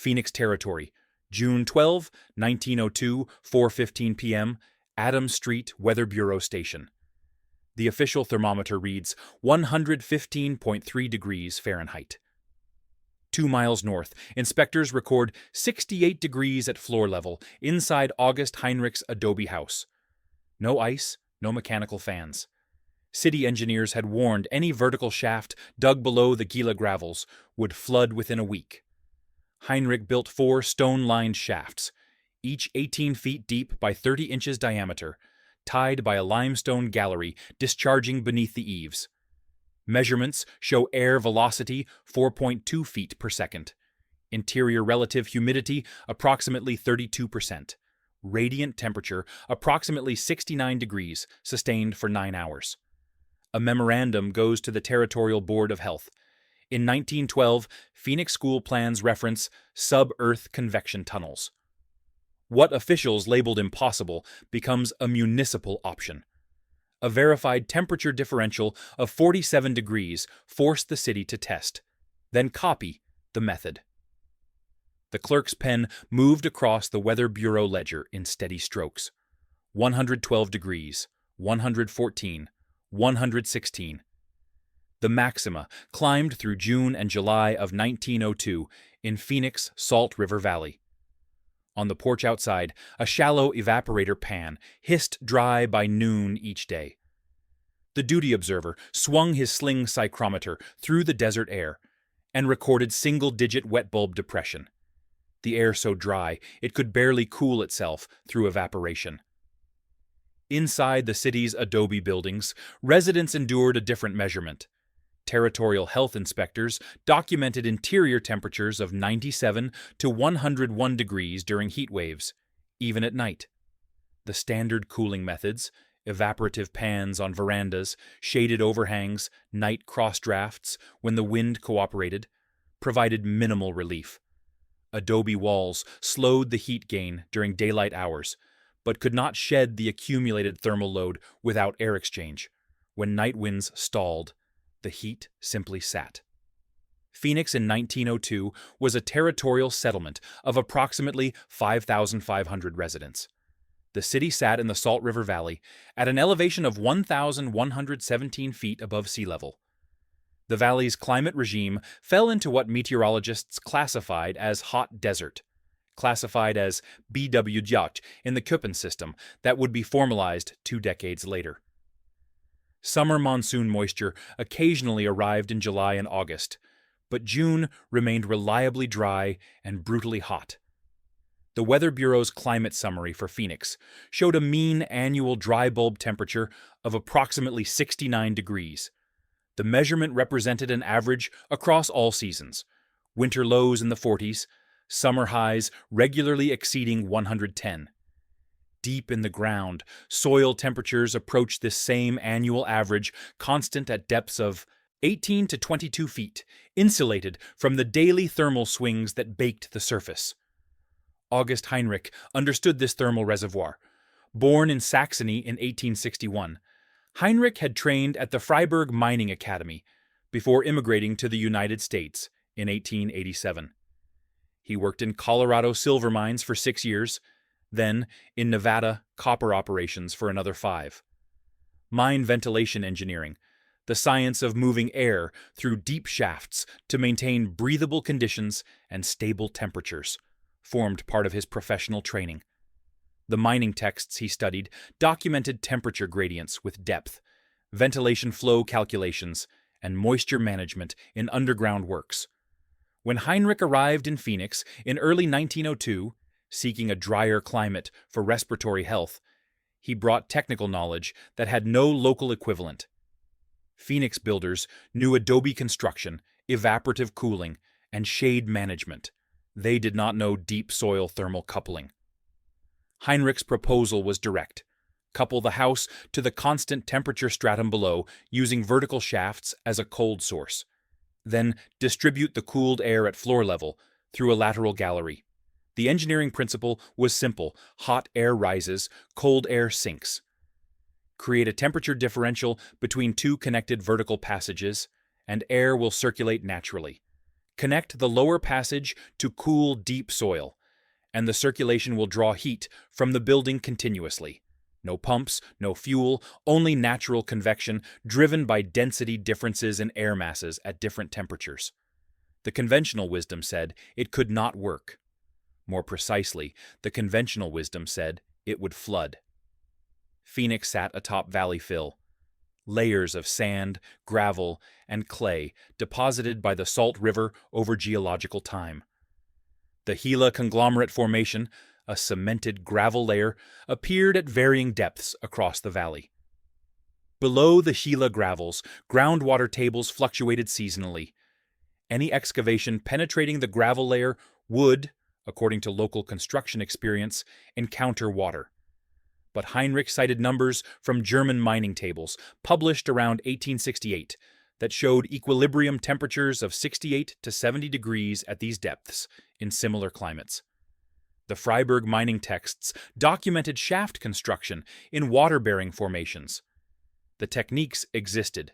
Phoenix Territory, June 12, 1902, 4:15 p.m., Adams Street Weather Bureau Station. The official thermometer reads 115.3 degrees Fahrenheit. 2 miles north, inspectors record 68 degrees at floor level inside August Heinrich's adobe house. No ice, no mechanical fans. City engineers had warned any vertical shaft dug below the Gila gravels would flood within a week. Heinrich built 4 stone-lined shafts, each 18 feet deep by 30 inches diameter, tied by a limestone gallery discharging beneath the eaves. Measurements show air velocity 4.2 feet per second, interior relative humidity approximately 32%, radiant temperature approximately 69 degrees, sustained for 9 hours. A memorandum goes to the Territorial Board of Health. In 1912, Phoenix school plans reference sub-earth convection tunnels. What officials labeled impossible becomes a municipal option. A verified temperature differential of 47 degrees forced the city to test, then copy the method. The clerk's pen moved across the Weather Bureau ledger in steady strokes. 112 degrees, 114, 116. The maxima climbed through June and July of 1902 in Phoenix Salt River Valley. On the porch outside, a shallow evaporator pan hissed dry by noon each day. The duty observer swung his sling psychrometer through the desert air and recorded single-digit wet bulb depression. The air so dry it could barely cool itself through evaporation. Inside the city's adobe buildings, residents endured a different measurement. Territorial health inspectors documented interior temperatures of 97 to 101 degrees during heat waves, even at night. The standard cooling methods, evaporative pans on verandas, shaded overhangs, night cross drafts when the wind cooperated, provided minimal relief. Adobe walls slowed the heat gain during daylight hours, but could not shed the accumulated thermal load without air exchange. When night winds stalled, the heat simply sat. Phoenix in 1902 was a territorial settlement of approximately 5,500 residents. The city sat in the Salt River Valley at an elevation of 1,117 feet above sea level. The valley's climate regime fell into what meteorologists classified as hot desert, classified as BWJ in the Köppen system that would be formalized 2 decades later. Summer monsoon moisture occasionally arrived in July and August, but June remained reliably dry and brutally hot. The Weather Bureau's climate summary for Phoenix showed a mean annual dry bulb temperature of approximately 69 degrees. The measurement represented an average across all seasons, winter lows in the 40s, summer highs regularly exceeding 110. Deep in the ground, soil temperatures approach this same annual average, constant at depths of 18 to 22 feet, insulated from the daily thermal swings that baked the surface. August Heinrich understood this thermal reservoir. Born in Saxony in 1861, Heinrich had trained at the Freiburg Mining Academy before immigrating to the United States in 1887. He worked in Colorado silver mines for 6 years, then in Nevada copper operations for another 5. Mine ventilation engineering, the science of moving air through deep shafts to maintain breathable conditions and stable temperatures, formed part of his professional training. The mining texts he studied documented temperature gradients with depth, ventilation flow calculations, and moisture management in underground works. When Heinrich arrived in Phoenix in early 1902, seeking a drier climate for respiratory health, he brought technical knowledge that had no local equivalent. Phoenix builders knew adobe construction, evaporative cooling, and shade management. They did not know deep soil thermal coupling. Heinrich's proposal was direct. Couple the house to the constant temperature stratum below using vertical shafts as a cold source. Then distribute the cooled air at floor level through a lateral gallery. The engineering principle was simple: hot air rises, cold air sinks. Create a temperature differential between 2 connected vertical passages, and air will circulate naturally. Connect the lower passage to cool, deep soil, and the circulation will draw heat from the building continuously. No pumps, no fuel, only natural convection driven by density differences in air masses at different temperatures. The conventional wisdom said it could not work. More precisely, the conventional wisdom said it would flood. Phoenix sat atop valley fill. Layers of sand, gravel, and clay deposited by the Salt River over geological time. The Gila conglomerate formation, a cemented gravel layer, appeared at varying depths across the valley. Below the Gila gravels, groundwater tables fluctuated seasonally. Any excavation penetrating the gravel layer would, according to local construction experience, encounter water. But Heinrich cited numbers from German mining tables, published around 1868, that showed equilibrium temperatures of 68 to 70 degrees at these depths in similar climates. The Freiberg mining texts documented shaft construction in water-bearing formations. The techniques existed.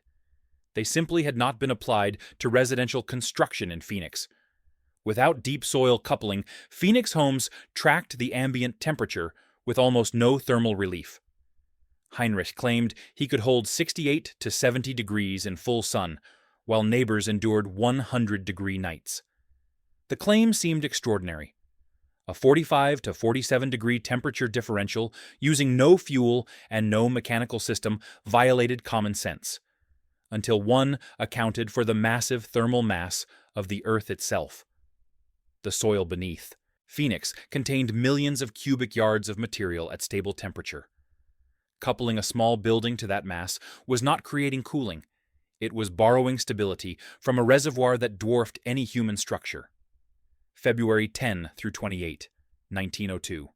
They simply had not been applied to residential construction in Phoenix. Without deep soil coupling, Phoenix homes tracked the ambient temperature with almost no thermal relief. Heinrich claimed he could hold 68 to 70 degrees in full sun, while neighbors endured 100-degree nights. The claim seemed extraordinary. A 45 to 47-degree temperature differential using no fuel and no mechanical system violated common sense, until one accounted for the massive thermal mass of the Earth itself. The soil beneath. Phoenix contained millions of cubic yards of material at stable temperature. Coupling a small building to that mass was not creating cooling. It was borrowing stability from a reservoir that dwarfed any human structure. February 10 through 28, 1902.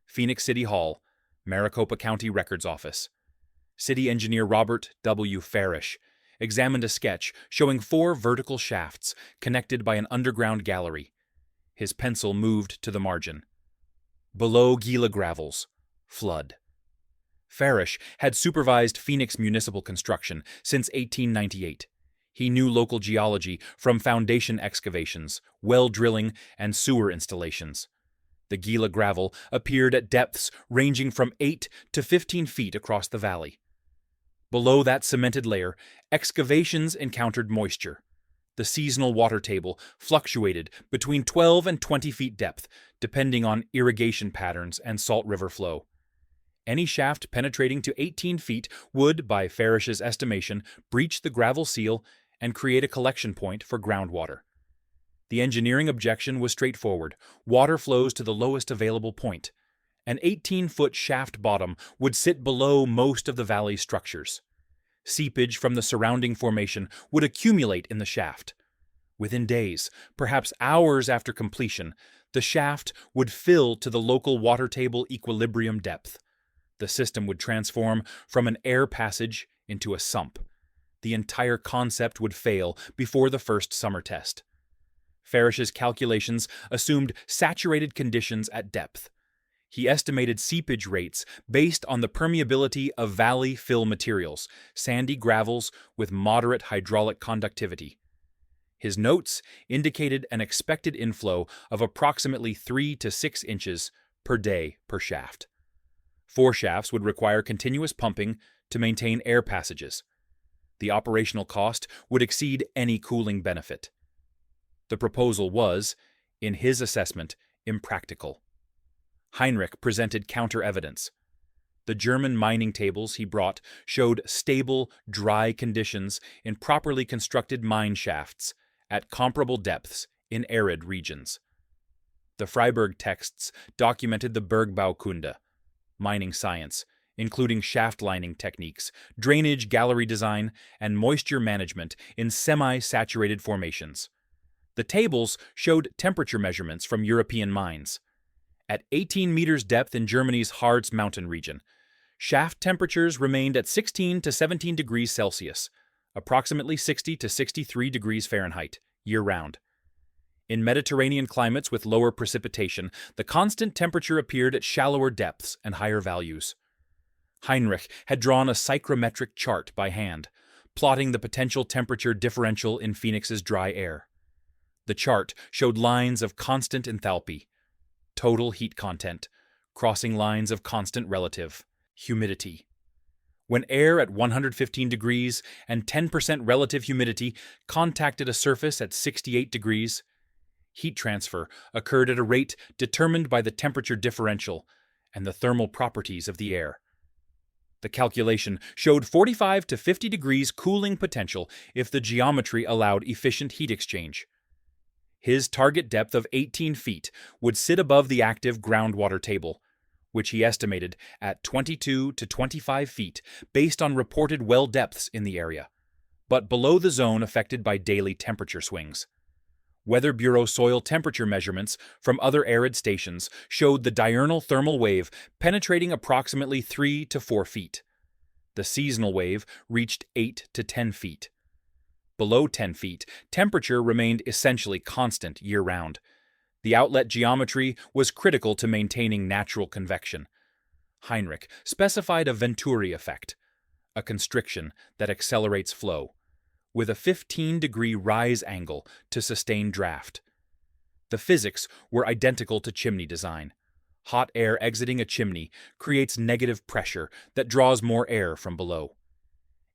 Phoenix City Hall, Maricopa County Records Office. City engineer Robert W. Farish examined a sketch showing 4 vertical shafts connected by an underground gallery. His pencil moved to the margin. Below Gila gravels, flood. Farish had supervised Phoenix municipal construction since 1898. He knew local geology from foundation excavations, well drilling, and sewer installations. The Gila gravel appeared at depths ranging from 8 to 15 feet across the valley. Below that cemented layer, excavations encountered moisture. The seasonal water table fluctuated between 12 and 20 feet depth, depending on irrigation patterns and Salt River flow. Any shaft penetrating to 18 feet would, by Farish's estimation, breach the gravel seal and create a collection point for groundwater. The engineering objection was straightforward. Water flows to the lowest available point. An 18-foot shaft bottom would sit below most of the valley's structures. Seepage from the surrounding formation would accumulate in the shaft. Within days, perhaps hours after completion, the shaft would fill to the local water table equilibrium depth. The system would transform from an air passage into a sump. The entire concept would fail before the first summer test. Farish's calculations assumed saturated conditions at depth. He estimated seepage rates based on the permeability of valley fill materials, sandy gravels with moderate hydraulic conductivity. His notes indicated an expected inflow of approximately 3 to 6 inches per day per shaft. 4 shafts would require continuous pumping to maintain air passages. The operational cost would exceed any cooling benefit. The proposal was, in his assessment, impractical. Heinrich presented counter-evidence. The German mining tables he brought showed stable, dry conditions in properly constructed mine shafts at comparable depths in arid regions. The Freiberg texts documented the Bergbaukunde, mining science, including shaft lining techniques, drainage gallery design, and moisture management in semi-saturated formations. The tables showed temperature measurements from European mines. At 18 meters depth in Germany's Harz mountain region, shaft temperatures remained at 16 to 17 degrees Celsius, approximately 60 to 63 degrees Fahrenheit, year-round. In Mediterranean climates with lower precipitation, the constant temperature appeared at shallower depths and higher values. Heinrich had drawn a psychrometric chart by hand, plotting the potential temperature differential in Phoenix's dry air. The chart showed lines of constant enthalpy, total heat content, crossing lines of constant relative, humidity. When air at 115 degrees and 10% relative humidity contacted a surface at 68 degrees, heat transfer occurred at a rate determined by the temperature differential and the thermal properties of the air. The calculation showed 45 to 50 degrees cooling potential if the geometry allowed efficient heat exchange. His target depth of 18 feet would sit above the active groundwater table, which he estimated at 22 to 25 feet based on reported well depths in the area, but below the zone affected by daily temperature swings. Weather Bureau soil temperature measurements from other arid stations showed the diurnal thermal wave penetrating approximately 3 to 4 feet. The seasonal wave reached 8 to 10 feet. Below 10 feet, temperature remained essentially constant year-round. The outlet geometry was critical to maintaining natural convection. Heinrich specified a Venturi effect, a constriction that accelerates flow, with a 15-degree rise angle to sustain draft. The physics were identical to chimney design. Hot air exiting a chimney creates negative pressure that draws more air from below.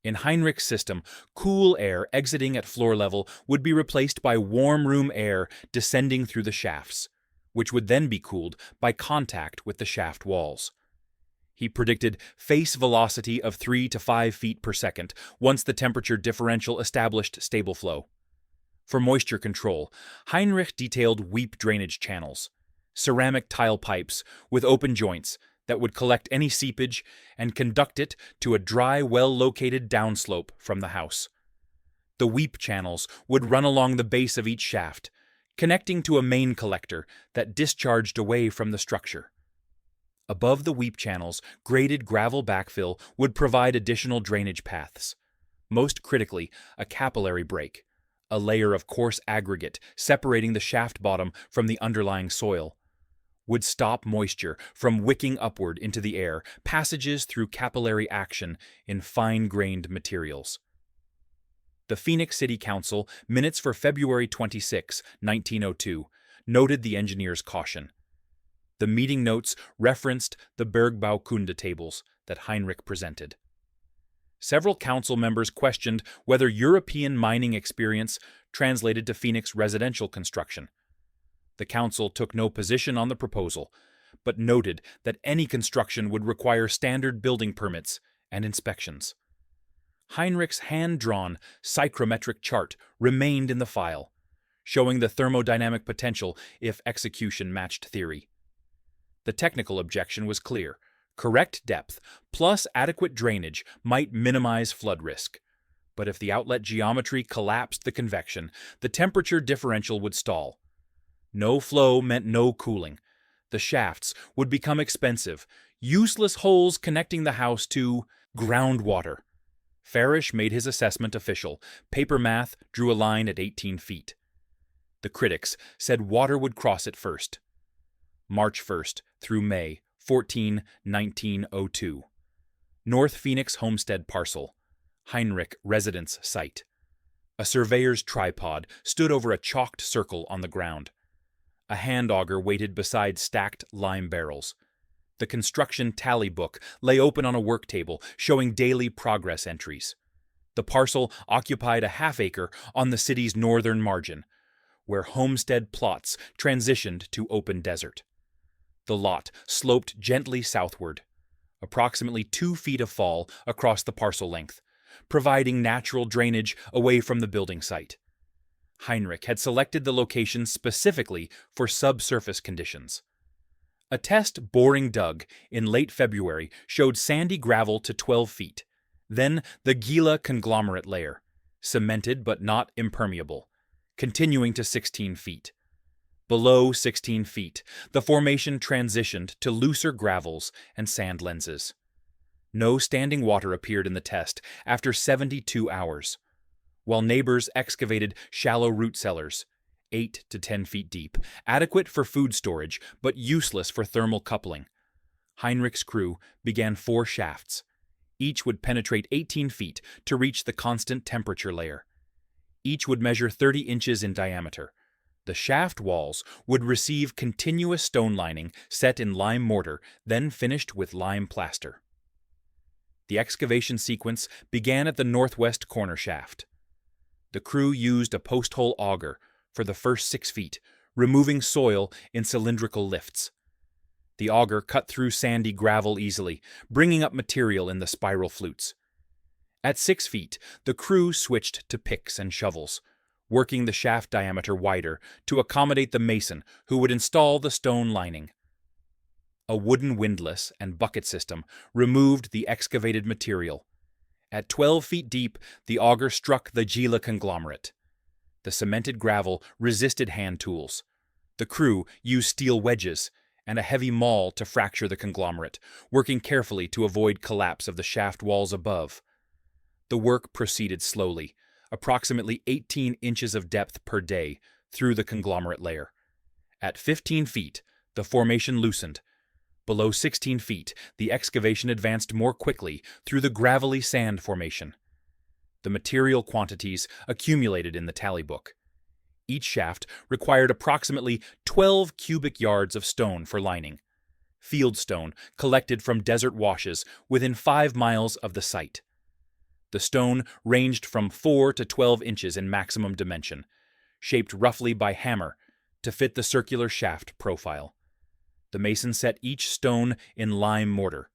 In Heinrich's system, cool air exiting at floor level would be replaced by warm room air descending through the shafts, which would then be cooled by contact with the shaft walls. He predicted face velocity of 3 to 5 feet per second once the temperature differential established stable flow. For moisture control, Heinrich detailed weep drainage channels, ceramic tile pipes with open joints that would collect any seepage and conduct it to a dry, well-located downslope from the house. The weep channels would run along the base of each shaft, connecting to a main collector that discharged away from the structure. Above the weep channels, graded gravel backfill would provide additional drainage paths. Most critically, a capillary break, a layer of coarse aggregate separating the shaft bottom from the underlying soil, would stop moisture from wicking upward into the air, passages through capillary action in fine-grained materials. The Phoenix City Council minutes for February 26, 1902, noted the engineer's caution. The meeting notes referenced the Bergbaukunde tables that Heinrich presented. Several council members questioned whether European mining experience translated to Phoenix residential construction. The council took no position on the proposal, but noted that any construction would require standard building permits and inspections. Heinrich's hand-drawn psychrometric chart remained in the file, showing the thermodynamic potential if execution matched theory. The technical objection was clear. Correct depth plus adequate drainage might minimize flood risk. But if the outlet geometry collapsed the convection, the temperature differential would stall. No flow meant no cooling. The shafts would become expensive, useless holes connecting the house to groundwater. Farish made his assessment official. Paper math drew a line at 18 feet. The critics said water would cross it first. March 1st through May 14, 1902. North Phoenix Homestead Parcel. Heinrich Residence Site. A surveyor's tripod stood over a chalked circle on the ground. A hand auger waited beside stacked lime barrels. The construction tally book lay open on a work table, showing daily progress entries. The parcel occupied a half-acre on the city's northern margin, where homestead plots transitioned to open desert. The lot sloped gently southward, approximately 2 feet of fall across the parcel length, providing natural drainage away from the building site. Heinrich had selected the location specifically for subsurface conditions. A test boring dug in late February showed sandy gravel to 12 feet, then the Gila conglomerate layer, cemented but not impermeable, continuing to 16 feet. Below 16 feet, the formation transitioned to looser gravels and sand lenses. No standing water appeared in the test after 72 hours, while neighbors excavated shallow root cellars, 8 to 10 feet deep, adequate for food storage but useless for thermal coupling. Heinrich's crew began 4 shafts. Each would penetrate 18 feet to reach the constant temperature layer. Each would measure 30 inches in diameter. The shaft walls would receive continuous stone lining set in lime mortar, then finished with lime plaster. The excavation sequence began at the northwest corner shaft. The crew used a post-hole auger for the first 6 feet, removing soil in cylindrical lifts. The auger cut through sandy gravel easily, bringing up material in the spiral flutes. At 6 feet, the crew switched to picks and shovels, working the shaft diameter wider to accommodate the mason who would install the stone lining. A wooden windlass and bucket system removed the excavated material. At 12 feet deep, the auger struck the Gila conglomerate. The cemented gravel resisted hand tools. The crew used steel wedges and a heavy maul to fracture the conglomerate, working carefully to avoid collapse of the shaft walls above. The work proceeded slowly, approximately 18 inches of depth per day through the conglomerate layer. At 15 feet, the formation loosened. Below 16 feet, the excavation advanced more quickly through the gravelly sand formation. The material quantities accumulated in the tally book. Each shaft required approximately 12 cubic yards of stone for lining. Field stone collected from desert washes within 5 miles of the site. The stone ranged from 4 to 12 inches in maximum dimension, shaped roughly by hammer to fit the circular shaft profile. The mason set each stone in lime mortar,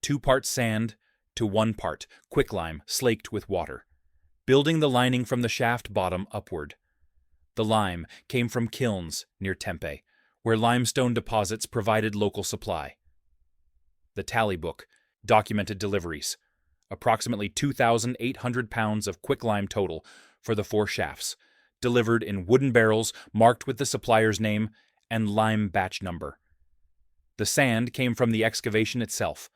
2 parts sand to 1 part quicklime slaked with water, building the lining from the shaft bottom upward. The lime came from kilns near Tempe, where limestone deposits provided local supply. The tally book documented deliveries, approximately 2,800 pounds of quicklime total for the 4 shafts, delivered in wooden barrels marked with the supplier's name and lime batch number. The sand came from the excavation itself,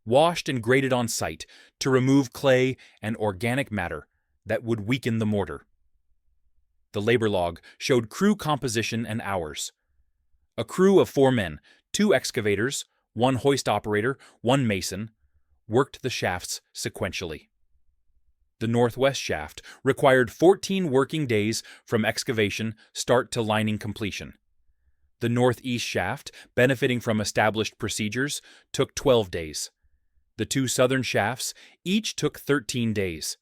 washed and graded on site to remove clay and organic matter that would weaken the mortar. The labor log showed crew composition and hours. A crew of 4 men, 2 excavators, 1 hoist operator, 1 mason, worked the shafts sequentially. The northwest shaft required 14 working days from excavation start to lining completion. The northeast shaft, benefiting from established procedures, took 12 days. The 2 southern shafts each took 13 days.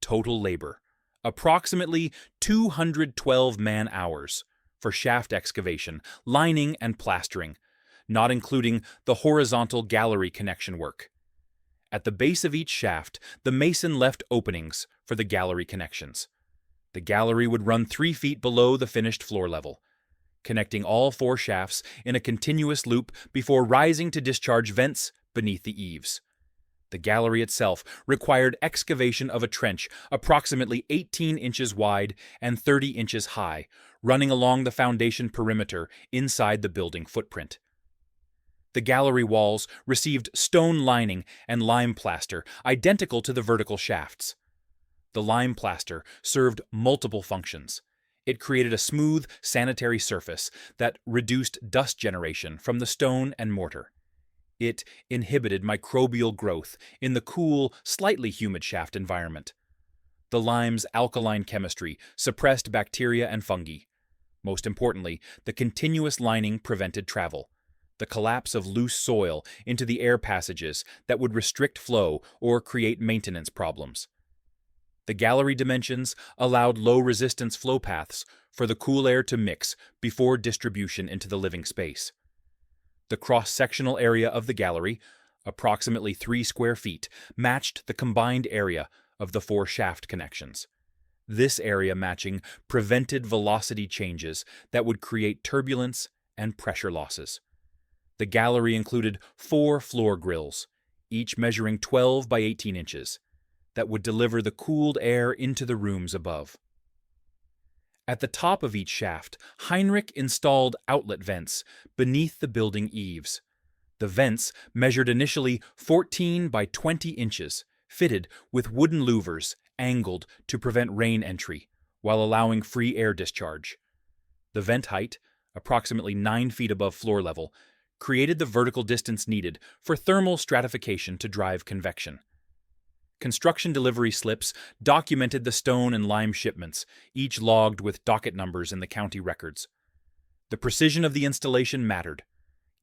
Total labor, approximately 212 man-hours for shaft excavation, lining, and plastering, not including the horizontal gallery connection work. At the base of each shaft, the mason left openings for the gallery connections. The gallery would run 3 feet below the finished floor level, connecting all 4 shafts in a continuous loop before rising to discharge vents beneath the eaves. The gallery itself required excavation of a trench approximately 18 inches wide and 30 inches high, running along the foundation perimeter inside the building footprint. The gallery walls received stone lining and lime plaster identical to the vertical shafts. The lime plaster served multiple functions. It created a smooth, sanitary surface that reduced dust generation from the stone and mortar. It inhibited microbial growth in the cool, slightly humid shaft environment. The lime's alkaline chemistry suppressed bacteria and fungi. Most importantly, the continuous lining prevented travel, the collapse of loose soil into the air passages that would restrict flow or create maintenance problems. The gallery dimensions allowed low-resistance flow paths for the cool air to mix before distribution into the living space. The cross-sectional area of the gallery, approximately 3 square feet, matched the combined area of the 4 shaft connections. This area matching prevented velocity changes that would create turbulence and pressure losses. The gallery included 4 floor grills, each measuring 12 by 18 inches, that would deliver the cooled air into the rooms above. At the top of each shaft, Heinrich installed outlet vents beneath the building eaves. The vents measured initially 14 by 20 inches, fitted with wooden louvers angled to prevent rain entry, while allowing free air discharge. The vent height, approximately 9 feet above floor level, created the vertical distance needed for thermal stratification to drive convection. Construction delivery slips documented the stone and lime shipments, each logged with docket numbers in the county records. The precision of the installation mattered.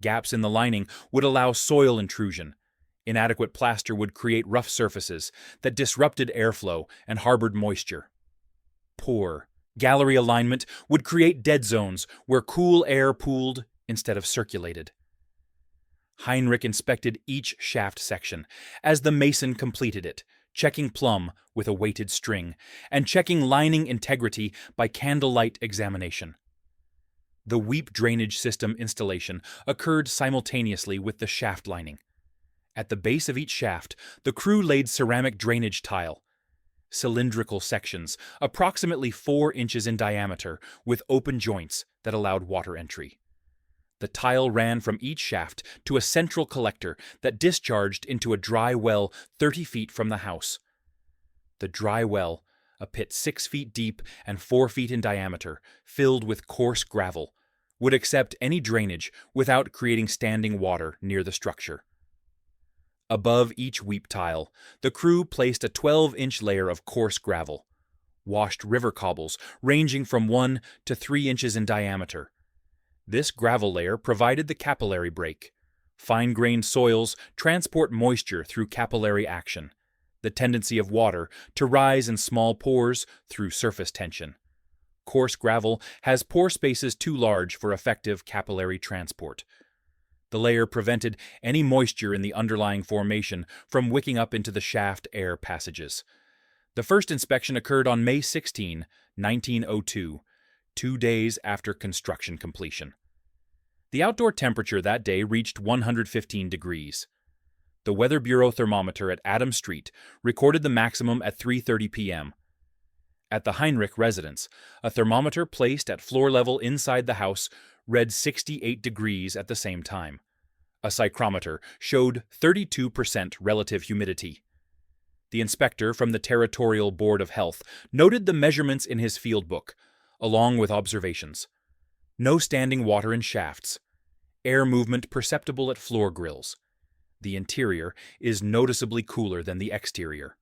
Gaps in the lining would allow soil intrusion. Inadequate plaster would create rough surfaces that disrupted airflow and harbored moisture. Poor gallery alignment would create dead zones where cool air pooled instead of circulated. Heinrich inspected each shaft section as the mason completed it, checking plumb with a weighted string and checking lining integrity by candlelight examination. The weep drainage system installation occurred simultaneously with the shaft lining. At the base of each shaft, the crew laid ceramic drainage tile, cylindrical sections approximately 4 inches in diameter with open joints that allowed water entry. The tile ran from each shaft to a central collector that discharged into a dry well 30 feet from the house. The dry well, a pit 6 feet deep and 4 feet in diameter, filled with coarse gravel, would accept any drainage without creating standing water near the structure. Above each weep tile, the crew placed a 12-inch layer of coarse gravel, washed river cobbles ranging from 1 to 3 inches in diameter. This gravel layer provided the capillary break. Fine-grained soils transport moisture through capillary action, the tendency of water to rise in small pores through surface tension. Coarse gravel has pore spaces too large for effective capillary transport. The layer prevented any moisture in the underlying formation from wicking up into the shaft air passages. The first inspection occurred on May 16, 1902, 2 days after construction completion. The outdoor temperature that day reached 115 degrees. The Weather Bureau thermometer at Adams Street recorded the maximum at 3:30 p.m. At the Heinrich residence, a thermometer placed at floor level inside the house read 68 degrees at the same time. A psychrometer showed 32% relative humidity. The inspector from the Territorial Board of Health noted the measurements in his field book, along with observations. No standing water in shafts. Air movement perceptible at floor grills. The interior is noticeably cooler than the exterior.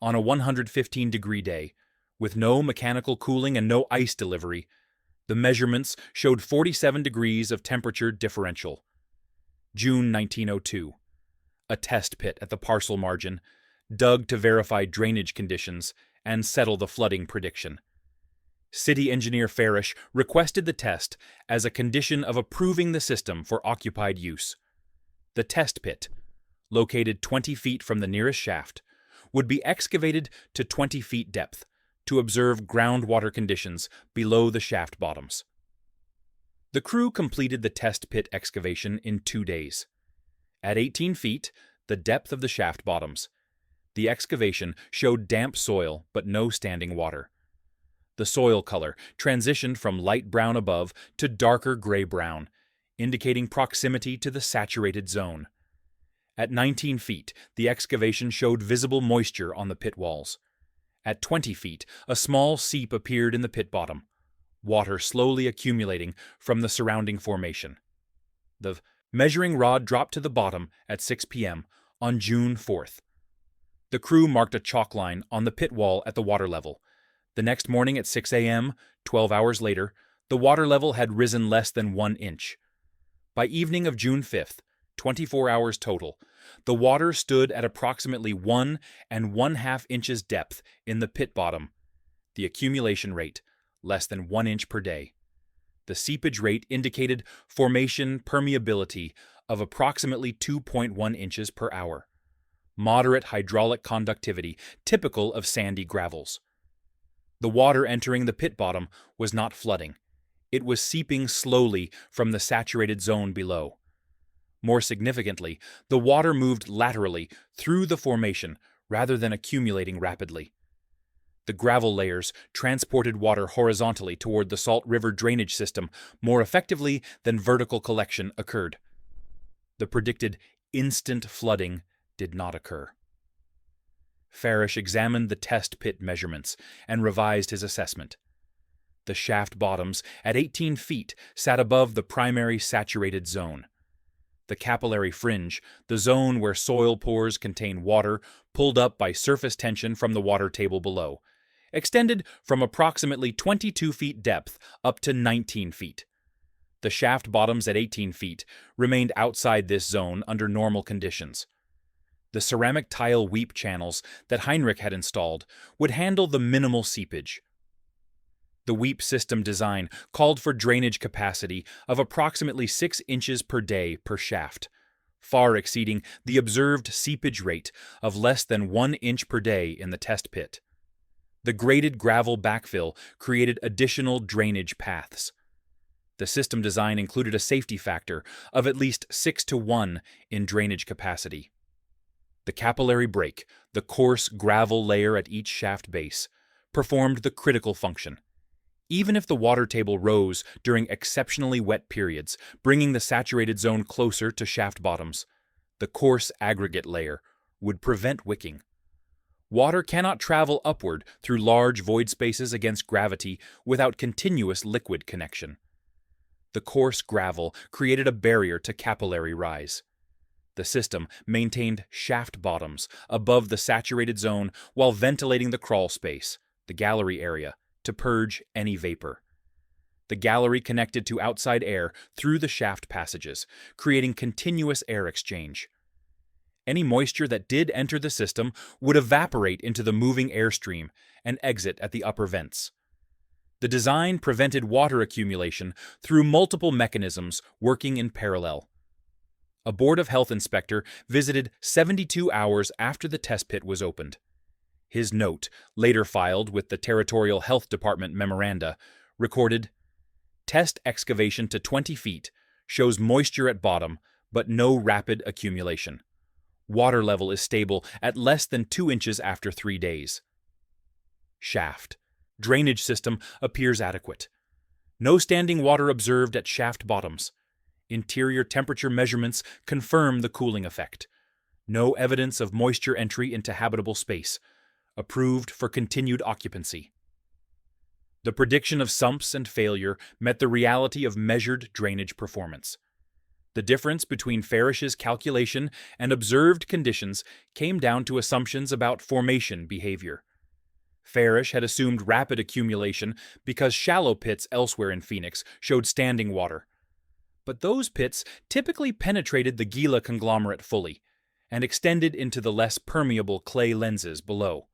On a 115-degree day, with no mechanical cooling and no ice delivery, the measurements showed 47 degrees of temperature differential. June 1902. A test pit at the parcel margin, dug to verify drainage conditions and settle the flooding prediction. City Engineer Farish requested the test as a condition of approving the system for occupied use. The test pit, located 20 feet from the nearest shaft, would be excavated to 20 feet depth to observe groundwater conditions below the shaft bottoms. The crew completed the test pit excavation in 2 days. At 18 feet, the depth of the shaft bottoms, the excavation showed damp soil but no standing water. The soil color transitioned from light brown above to darker gray-brown, indicating proximity to the saturated zone. At 19 feet, the excavation showed visible moisture on the pit walls. At 20 feet, a small seep appeared in the pit bottom, water slowly accumulating from the surrounding formation. The measuring rod dropped to the bottom at 6 p.m. on June 4th. The crew marked a chalk line on the pit wall at the water level. The next morning at 6 a.m., 12 hours later, the water level had risen less than 1 inch. By evening of June 5th, 24 hours total, the water stood at approximately 1 1/2 inches depth in the pit bottom. The accumulation rate, less than 1 inch per day. The seepage rate indicated formation permeability of approximately 2.1 inches per hour. Moderate hydraulic conductivity, typical of sandy gravels. The water entering the pit bottom was not flooding. It was seeping slowly from the saturated zone below. More significantly, the water moved laterally through the formation rather than accumulating rapidly. The gravel layers transported water horizontally toward the Salt River drainage system more effectively than vertical collection occurred. The predicted instant flooding did not occur. Farish examined the test pit measurements and revised his assessment. The shaft bottoms at 18 feet sat above the primary saturated zone. The capillary fringe, the zone where soil pores contain water pulled up by surface tension from the water table below, extended from approximately 22 feet depth up to 19 feet. The shaft bottoms at 18 feet remained outside this zone under normal conditions. The ceramic tile weep channels that Heinrich had installed would handle the minimal seepage. The weep system design called for drainage capacity of approximately 6 inches per day per shaft, far exceeding the observed seepage rate of less than 1 inch per day in the test pit. The graded gravel backfill created additional drainage paths. The system design included a safety factor of at least 6-to-1 in drainage capacity. The capillary break, the coarse gravel layer at each shaft base, performed the critical function. Even if the water table rose during exceptionally wet periods, bringing the saturated zone closer to shaft bottoms, the coarse aggregate layer would prevent wicking. Water cannot travel upward through large void spaces against gravity without continuous liquid connection. The coarse gravel created a barrier to capillary rise. The system maintained shaft bottoms above the saturated zone while ventilating the crawl space, the gallery area, to purge any vapor. The gallery connected to outside air through the shaft passages, creating continuous air exchange. Any moisture that did enter the system would evaporate into the moving airstream and exit at the upper vents. The design prevented water accumulation through multiple mechanisms working in parallel. A Board of Health inspector visited 72 hours after the test pit was opened. His note, later filed with the Territorial Health Department memoranda, recorded, "Test excavation to 20 feet shows moisture at bottom, but no rapid accumulation. Water level is stable at less than 2 inches after 3 days. Shaft. Drainage system appears adequate. No standing water observed at shaft bottoms. Interior temperature measurements confirm the cooling effect. No evidence of moisture entry into habitable space. Approved for continued occupancy." The prediction of sumps and failure met the reality of measured drainage performance. The difference between Farish's calculation and observed conditions came down to assumptions about formation behavior. Farish had assumed rapid accumulation because shallow pits elsewhere in Phoenix showed standing water. But those pits typically penetrated the Gila conglomerate fully and extended into the less permeable clay lenses below.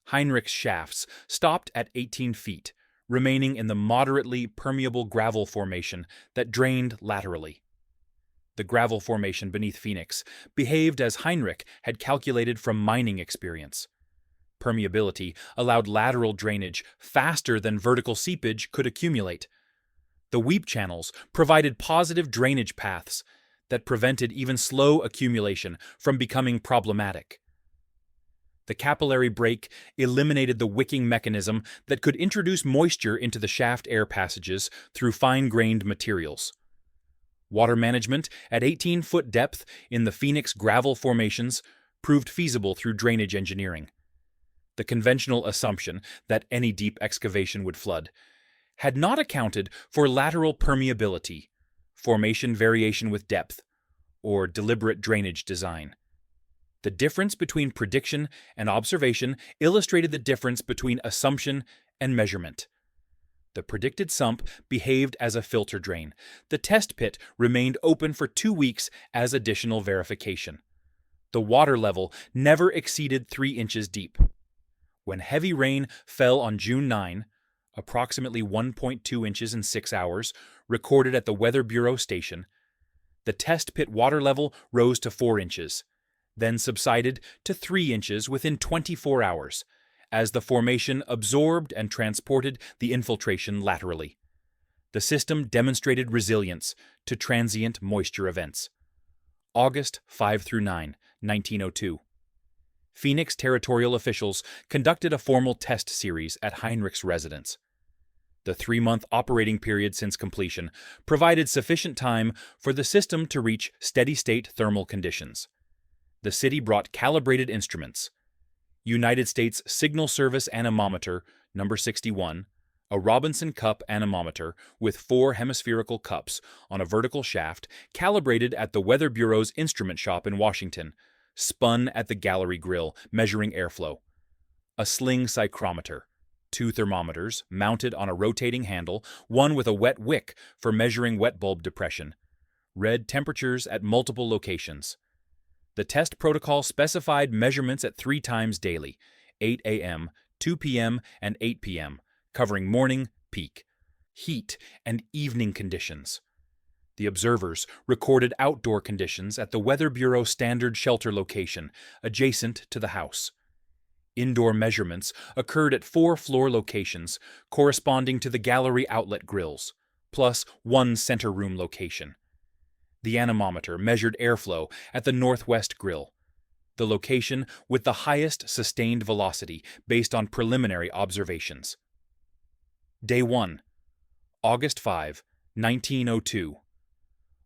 Heinrich's shafts stopped at 18 feet, remaining in the moderately permeable gravel formation that drained laterally. The gravel formation beneath Phoenix behaved as Heinrich had calculated from mining experience. Permeability allowed lateral drainage faster than vertical seepage could accumulate. The weep channels provided positive drainage paths that prevented even slow accumulation from becoming problematic. The capillary break eliminated the wicking mechanism that could introduce moisture into the shaft air passages through fine-grained materials. Water management at 18-foot depth in the Phoenix gravel formations proved feasible through drainage engineering. The conventional assumption that any deep excavation would flood had not accounted for lateral permeability, formation variation with depth, or deliberate drainage design. The difference between prediction and observation illustrated the difference between assumption and measurement. The predicted sump behaved as a filter drain. The test pit remained open for 2 weeks as additional verification. The water level never exceeded 3 inches deep. When heavy rain fell on June 9, approximately 1.2 inches in 6 hours, recorded at the Weather Bureau station, the test pit water level rose to 4 inches, then subsided to 3 inches within 24 hours, as the formation absorbed and transported the infiltration laterally. The system demonstrated resilience to transient moisture events. August 5-9, 1902. Phoenix territorial officials conducted a formal test series at Heinrich's residence. The 3-month operating period since completion provided sufficient time for the system to reach steady-state thermal conditions. The city brought calibrated instruments: United States Signal Service anemometer number 61, a Robinson cup anemometer with 4 hemispherical cups on a vertical shaft calibrated at the Weather Bureau's instrument shop in Washington, spun at the gallery grill, measuring airflow. A sling psychrometer, 2 thermometers mounted on a rotating handle, one with a wet wick for measuring wet bulb depression, read temperatures at multiple locations. The test protocol specified measurements at 3 times daily, 8 a.m., 2 p.m., and 8 p.m., covering morning, peak, heat, and evening conditions. The observers recorded outdoor conditions at the Weather Bureau standard shelter location, adjacent to the house. Indoor measurements occurred at 4 floor locations, corresponding to the gallery outlet grills, plus 1 center room location. The anemometer measured airflow at the northwest grill, the location with the highest sustained velocity based on preliminary observations. Day 1, August 5, 1902.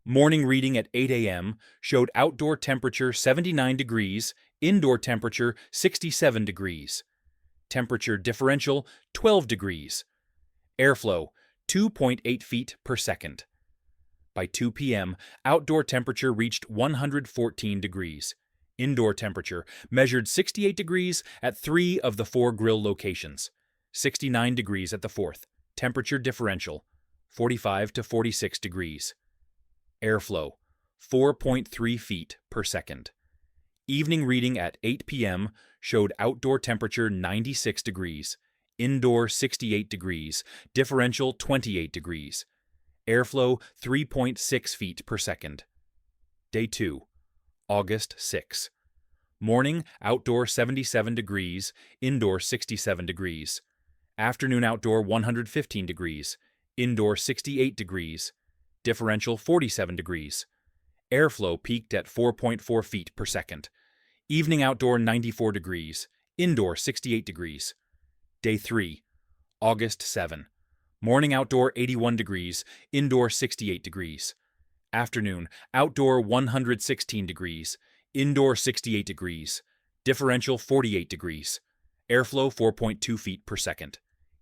Morning reading at 8 a.m. showed outdoor temperature 79 degrees, indoor temperature 67 degrees. Temperature differential 12 degrees. Airflow 2.8 feet per second. By 2 p.m., outdoor temperature reached 114 degrees. Indoor temperature measured 68 degrees at 3 of the 4 grill locations, 69 degrees at the 4th. Temperature differential 45 to 46 degrees. Airflow 4.3 feet per second. Evening reading at 8 p.m. showed outdoor temperature 96 degrees, indoor 68 degrees, differential 28 degrees. Airflow 3.6 feet per second. Day 2, August 6. Morning outdoor 77 degrees, indoor 67 degrees. Afternoon outdoor 115 degrees, indoor 68 degrees. Differential 47 degrees. Airflow peaked at 4.4 feet per second. Evening outdoor 94 degrees, indoor 68 degrees. Day 3, August 7. Morning outdoor 81 degrees, indoor 68 degrees. Afternoon outdoor 116 degrees, indoor 68 degrees. Differential 48 degrees. Airflow 4.2 feet per second.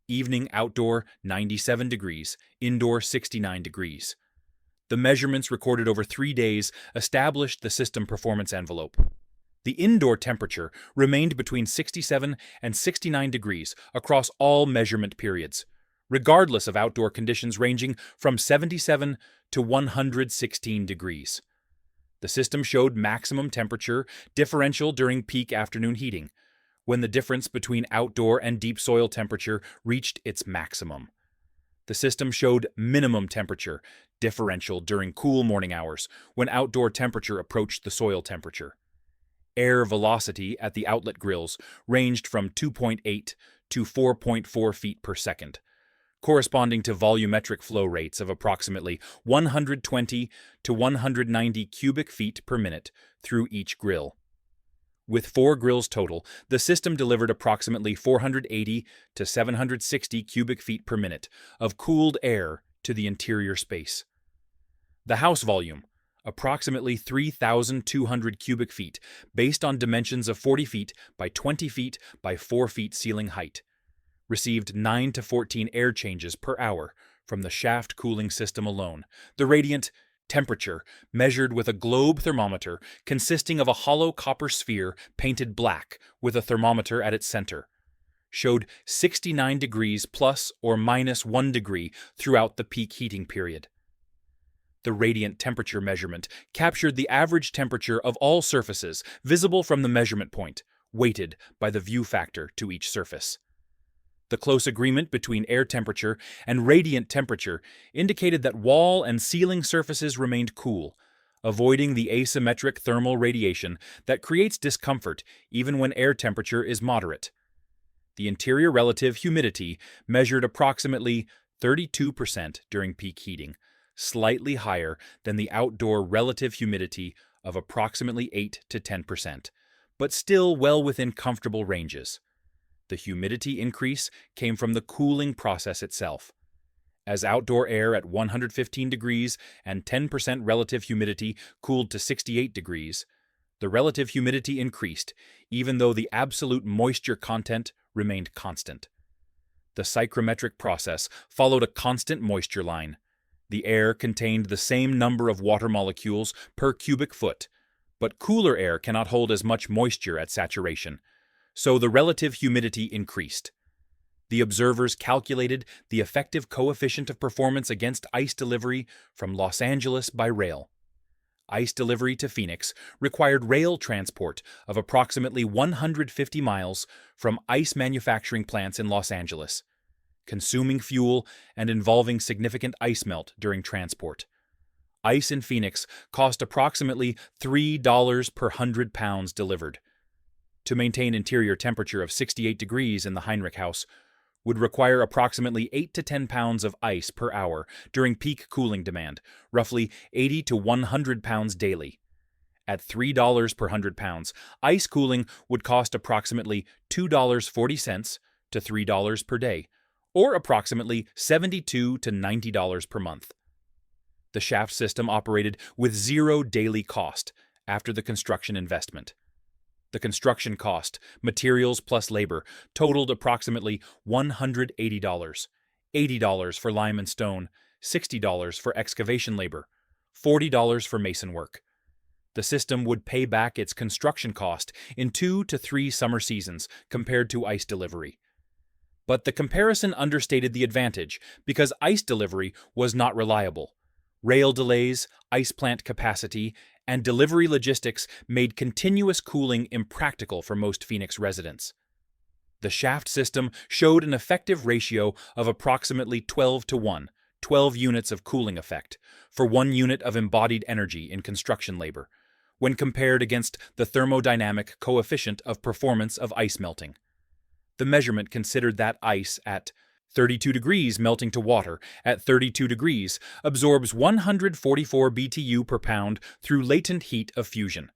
Evening outdoor 97 degrees, indoor 69 degrees. The measurements recorded over 3 days established the system performance envelope. The indoor temperature remained between 67 and 69 degrees across all measurement periods, regardless of outdoor conditions ranging from 77 to 116 degrees. The system showed maximum temperature differential during peak afternoon heating, when the difference between outdoor and deep soil temperature reached its maximum. The system showed minimum temperature differential during cool morning hours, when outdoor temperature approached the soil temperature. Air velocity at the outlet grills ranged from 2.8 to 4.4 feet per second, corresponding to volumetric flow rates of approximately 120 to 190 cubic feet per minute through each grill. With 4 grills total, the system delivered approximately 480 to 760 cubic feet per minute of cooled air to the interior space. The house volume, approximately 3,200 cubic feet, based on dimensions of 40 feet by 20 feet by 4 feet ceiling height, received 9 to 14 air changes per hour from the shaft cooling system alone. The radiant temperature, measured with a globe thermometer consisting of a hollow copper sphere painted black with a thermometer at its center, showed 69 degrees plus or minus 1 degree throughout the peak heating period. The radiant temperature measurement captured the average temperature of all surfaces visible from the measurement point, weighted by the view factor to each surface. The close agreement between air temperature and radiant temperature indicated that wall and ceiling surfaces remained cool, avoiding the asymmetric thermal radiation that creates discomfort even when air temperature is moderate. The interior relative humidity measured approximately 32% during peak heating, slightly higher than the outdoor relative humidity of approximately 8 to 10%, but still well within comfortable ranges. The humidity increase came from the cooling process itself. As outdoor air at 115 degrees and 10% relative humidity cooled to 68 degrees, the relative humidity increased, even though the absolute moisture content remained constant. The psychrometric process followed a constant moisture line. The air contained the same number of water molecules per cubic foot, but cooler air cannot hold as much moisture at saturation, so the relative humidity increased. The observers calculated the effective coefficient of performance against ice delivery from Los Angeles by rail. Ice delivery to Phoenix required rail transport of approximately 150 miles from ice manufacturing plants in Los Angeles, consuming fuel and involving significant ice melt during transport. Ice in Phoenix cost approximately $3 per 100 pounds delivered. To maintain interior temperature of 68 degrees in the Heinrich house would require approximately 8 to 10 pounds of ice per hour during peak cooling demand, roughly 80 to 100 pounds daily. At $3 per 100 pounds, ice cooling would cost approximately $2.40 to $3 per day, or approximately $72 to $90 per month. The shaft system operated with zero daily cost after the construction investment. The construction cost, materials plus labor, totaled approximately $180, $80 for lime and stone, $60 for excavation labor, $40 for mason work. The system would pay back its construction cost in 2 to 3 summer seasons compared to ice delivery. But the comparison understated the advantage because ice delivery was not reliable. Rail delays, ice plant capacity, and delivery logistics made continuous cooling impractical for most Phoenix residents. The shaft system showed an effective ratio of approximately 12 to 1, 12 units of cooling effect, for 1 unit of embodied energy in construction labor, when compared against the thermodynamic coefficient of performance of ice melting. The measurement considered that ice at 32 degrees melting to water at 32 degrees absorbs 144 BTU per pound through latent heat of fusion,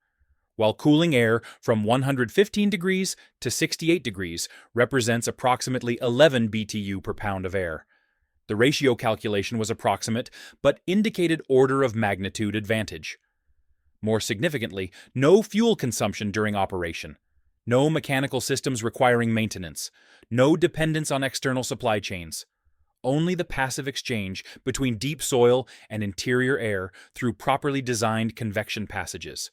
while cooling air from 115 degrees to 68 degrees represents approximately 11 BTU per pound of air. The ratio calculation was approximate, but indicated order of magnitude advantage. More significantly, no fuel consumption during operation. No mechanical systems requiring maintenance, no dependence on external supply chains, only the passive exchange between deep soil and interior air through properly designed convection passages.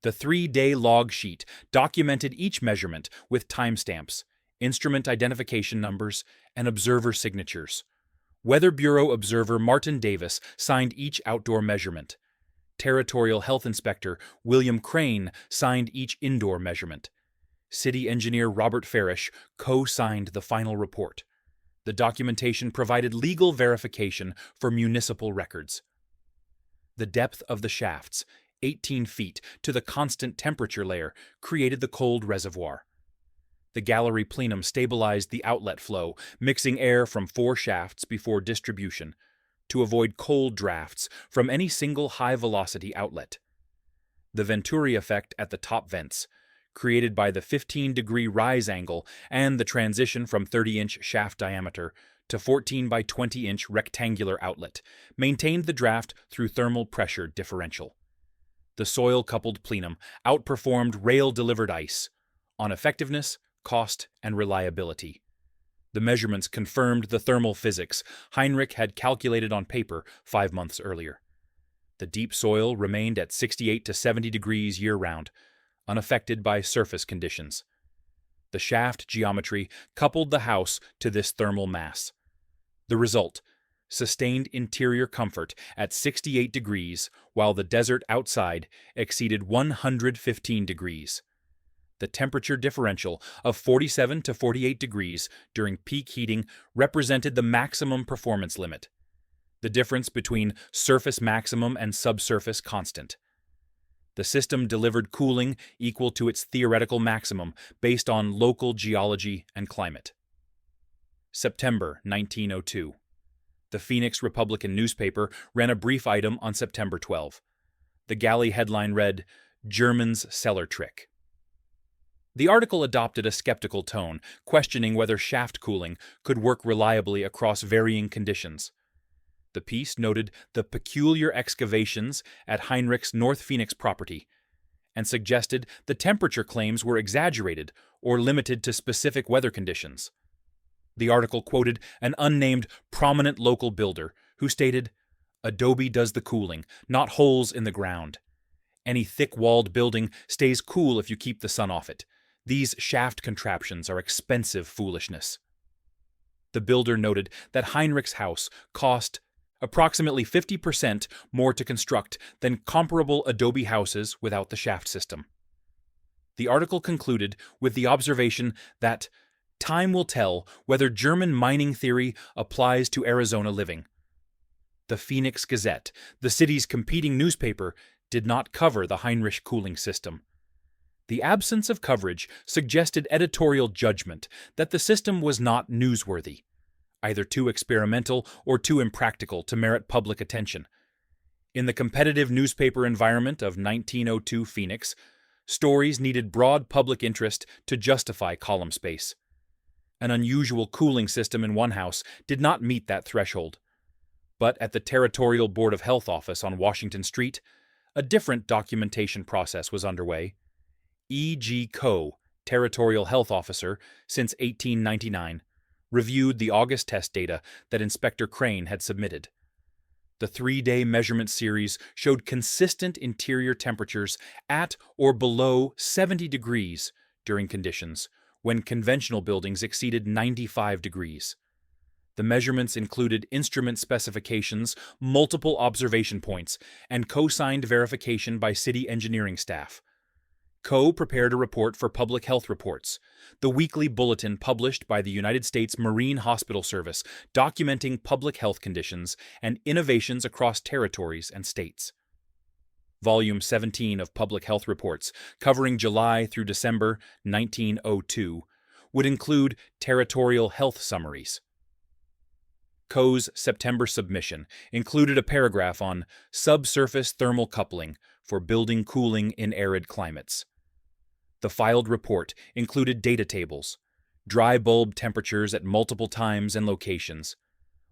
The 3-day log sheet documented each measurement with timestamps, instrument identification numbers, and observer signatures. Weather Bureau observer Martin Davis signed each outdoor measurement. Territorial Health Inspector William Crane signed each indoor measurement. City Engineer Robert Farish co-signed the final report. The documentation provided legal verification for municipal records. The depth of the shafts, 18 feet, to the constant temperature layer, created the cold reservoir. The gallery plenum stabilized the outlet flow, mixing air from 4 shafts before distribution, to avoid cold drafts from any single high-velocity outlet. The Venturi effect at the top vents, created by the 15-degree rise angle and the transition from 30-inch shaft diameter to 14 by 20-inch rectangular outlet, maintained the draft through thermal pressure differential. The soil-coupled plenum outperformed rail-delivered ice on effectiveness, cost, and reliability. The measurements confirmed the thermal physics Heinrich had calculated on paper 5 months earlier. The deep soil remained at 68 to 70 degrees year-round, unaffected by surface conditions. The shaft geometry coupled the house to this thermal mass. The result: sustained interior comfort at 68 degrees while the desert outside exceeded 115 degrees. The temperature differential of 47 to 48 degrees during peak heating represented the maximum performance limit. The difference between surface maximum and subsurface constant. The system delivered cooling equal to its theoretical maximum based on local geology and climate. September 1902. The Phoenix Republican newspaper ran a brief item on September 12. The galley headline read, "Germans' Cellar Trick." The article adopted a skeptical tone, questioning whether shaft cooling could work reliably across varying conditions. The piece noted the peculiar excavations at Heinrich's North Phoenix property and suggested the temperature claims were exaggerated or limited to specific weather conditions. The article quoted an unnamed prominent local builder who stated, "Adobe does the cooling, not holes in the ground. Any thick-walled building stays cool if you keep the sun off it. These shaft contraptions are expensive foolishness. The builder noted that Heinrich's house cost approximately 50% more to construct than comparable adobe houses without the shaft system. The article concluded with the observation that time will tell whether German mining theory applies to Arizona living. The Phoenix Gazette, the city's competing newspaper, did not cover the Heinrich cooling system. The absence of coverage suggested editorial judgment that the system was not newsworthy, either too experimental or too impractical to merit public attention. In the competitive newspaper environment of 1902 Phoenix, stories needed broad public interest to justify column space. An unusual cooling system in one house did not meet that threshold. But at the Territorial Board of Health office on Washington Street, a different documentation process was underway. E.G. Coe, Territorial Health Officer since 1899, reviewed the August test data that Inspector Crane had submitted. The 3-day measurement series showed consistent interior temperatures at or below 70 degrees during conditions when conventional buildings exceeded 95 degrees. The measurements included instrument specifications, multiple observation points, and co-signed verification by city engineering staff. Coe prepared a report for Public Health Reports, the weekly bulletin published by the United States Marine Hospital Service documenting public health conditions and innovations across territories and states. Volume 17 of Public Health Reports, covering July through December 1902, would include territorial health summaries. Coe's September submission included a paragraph on subsurface thermal coupling for building cooling in arid climates. The filed report included data tables, dry bulb temperatures at multiple times and locations,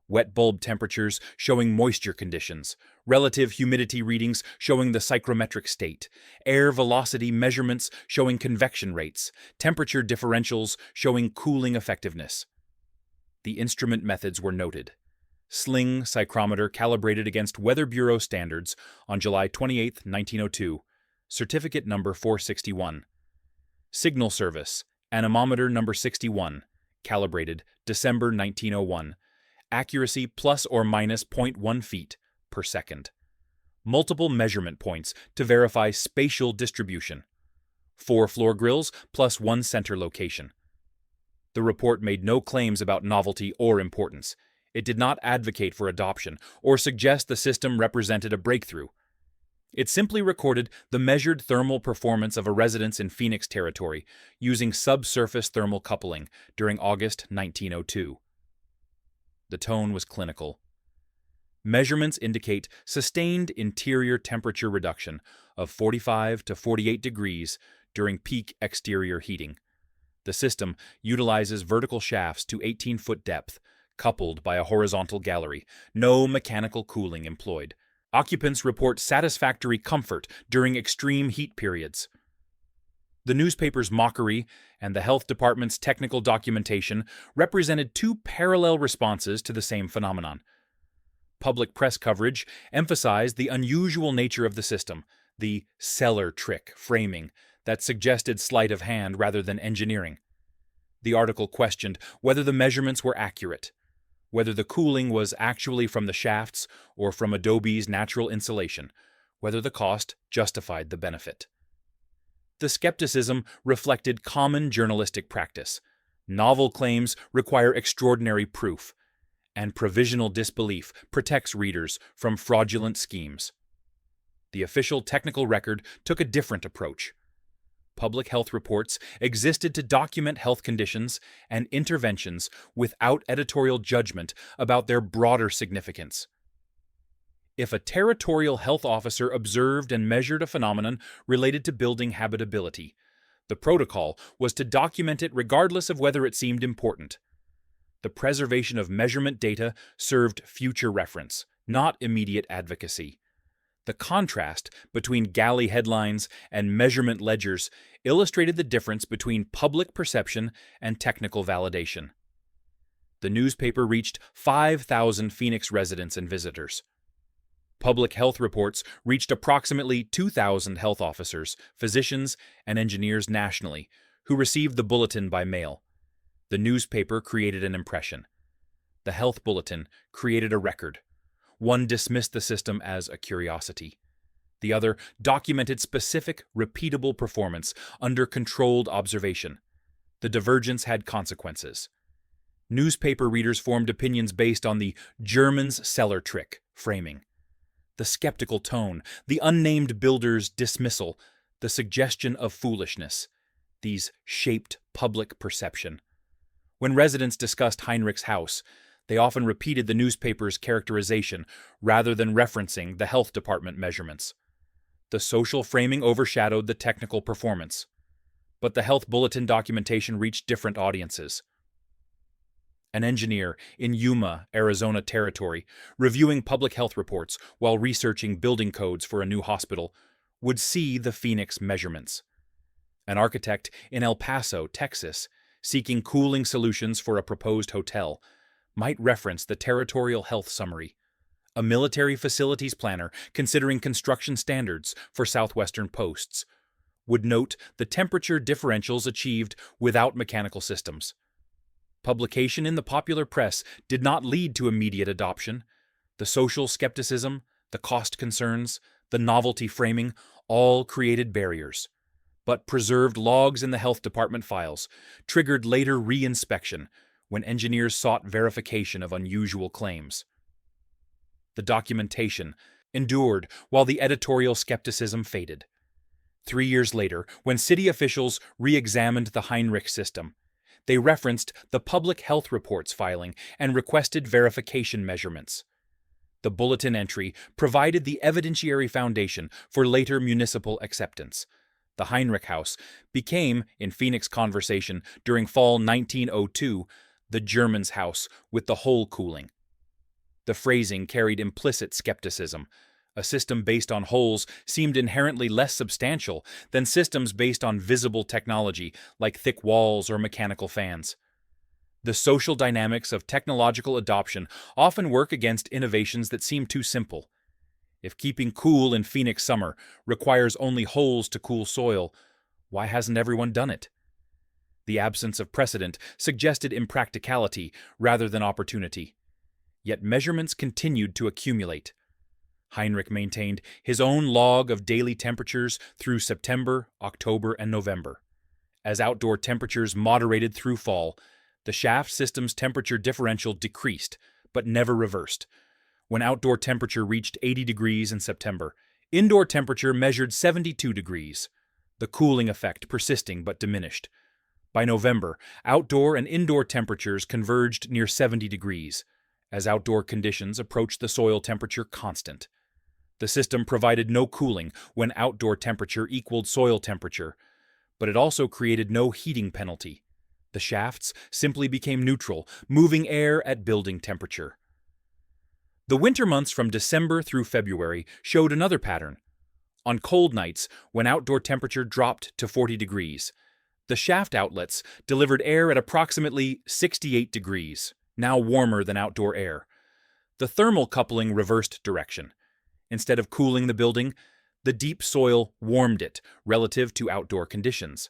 wet bulb temperatures showing moisture conditions, relative humidity readings showing the psychrometric state, air velocity measurements showing convection rates, temperature differentials showing cooling effectiveness. The instrument methods were noted. Sling psychrometer calibrated against Weather Bureau standards on July 28, 1902, certificate number 461. Signal service, anemometer number 61, calibrated December 1901, accuracy plus or minus 0.1 feet per second. Multiple measurement points to verify spatial distribution. 4 floor grills plus 1 center location. The report made no claims about novelty or importance. It did not advocate for adoption or suggest the system represented a breakthrough. It simply recorded the measured thermal performance of a residence in Phoenix territory using subsurface thermal coupling during August 1902. The tone was clinical. Measurements indicate sustained interior temperature reduction of 45 to 48 degrees during peak exterior heating. The system utilizes vertical shafts to 18-foot depth, coupled by a horizontal gallery. No mechanical cooling employed. Occupants report satisfactory comfort during extreme heat periods. The newspaper's mockery and the health department's technical documentation represented two parallel responses to the same phenomenon. Public press coverage emphasized the unusual nature of the system, the cellar trick framing that suggested sleight of hand rather than engineering. The article questioned whether the measurements were accurate, whether the cooling was actually from the shafts or from adobe's natural insulation, whether the cost justified the benefit. The skepticism reflected common journalistic practice. Novel claims require extraordinary proof, and provisional disbelief protects readers from fraudulent schemes. The official technical record took a different approach. Public health reports existed to document health conditions and interventions without editorial judgment about their broader significance. If a territorial health officer observed and measured a phenomenon related to building habitability, the protocol was to document it regardless of whether it seemed important. The preservation of measurement data served future reference, not immediate advocacy. The contrast between galley headlines and measurement ledgers illustrated the difference between public perception and technical validation. The newspaper reached 5,000 Phoenix residents and visitors. Public health reports reached approximately 2,000 health officers, physicians, and engineers nationally who received the bulletin by mail. The newspaper created an impression. The health bulletin created a record. One dismissed the system as a curiosity. The other documented specific, repeatable performance under controlled observation. The divergence had consequences. Newspaper readers formed opinions based on the German's cellar trick framing. The skeptical tone, the unnamed builder's dismissal, the suggestion of foolishness. These shaped public perception. When residents discussed Heinrich's house, they often repeated the newspaper's characterization rather than referencing the health department measurements. The social framing overshadowed the technical performance. But the health bulletin documentation reached different audiences. An engineer in Yuma, Arizona Territory, reviewing public health reports while researching building codes for a new hospital, would see the Phoenix measurements. An architect in El Paso, Texas, seeking cooling solutions for a proposed hotel, might reference the Territorial Health Summary. A military facilities planner considering construction standards for southwestern posts would note the temperature differentials achieved without mechanical systems. Publication in the popular press did not lead to immediate adoption. The social skepticism, the cost concerns, the novelty framing all created barriers. But preserved logs in the health department files triggered later re-inspection when engineers sought verification of unusual claims. The documentation endured while the editorial skepticism faded. 3 years later, when city officials re-examined the Heinrich system, they referenced the public health reports filing and requested verification measurements. The bulletin entry provided the evidentiary foundation for later municipal acceptance. The Heinrich House became, in Phoenix conversation during fall 1902, the German's house with the hole cooling. The phrasing carried implicit skepticism. A system based on holes seemed inherently less substantial than systems based on visible technology like thick walls or mechanical fans. The social dynamics of technological adoption often work against innovations that seem too simple. If keeping cool in Phoenix summer requires only holes to cool soil, why hasn't everyone done it? The absence of precedent suggested impracticality rather than opportunity. Yet measurements continued to accumulate. Heinrich maintained his own log of daily temperatures through September, October, and November. As outdoor temperatures moderated through fall, the shaft system's temperature differential decreased, but never reversed. When outdoor temperature reached 80 degrees in September, indoor temperature measured 72 degrees, the cooling effect persisting but diminished. By November, outdoor and indoor temperatures converged near 70 degrees, as outdoor conditions approached the soil temperature constant. The system provided no cooling when outdoor temperature equaled soil temperature, but it also created no heating penalty. The shafts simply became neutral, moving air at building temperature. The winter months from December through February showed another pattern. On cold nights, when outdoor temperature dropped to 40 degrees, the shaft outlets delivered air at approximately 68 degrees, now warmer than outdoor air. The thermal coupling reversed direction. Instead of cooling the building, the deep soil warmed it relative to outdoor conditions.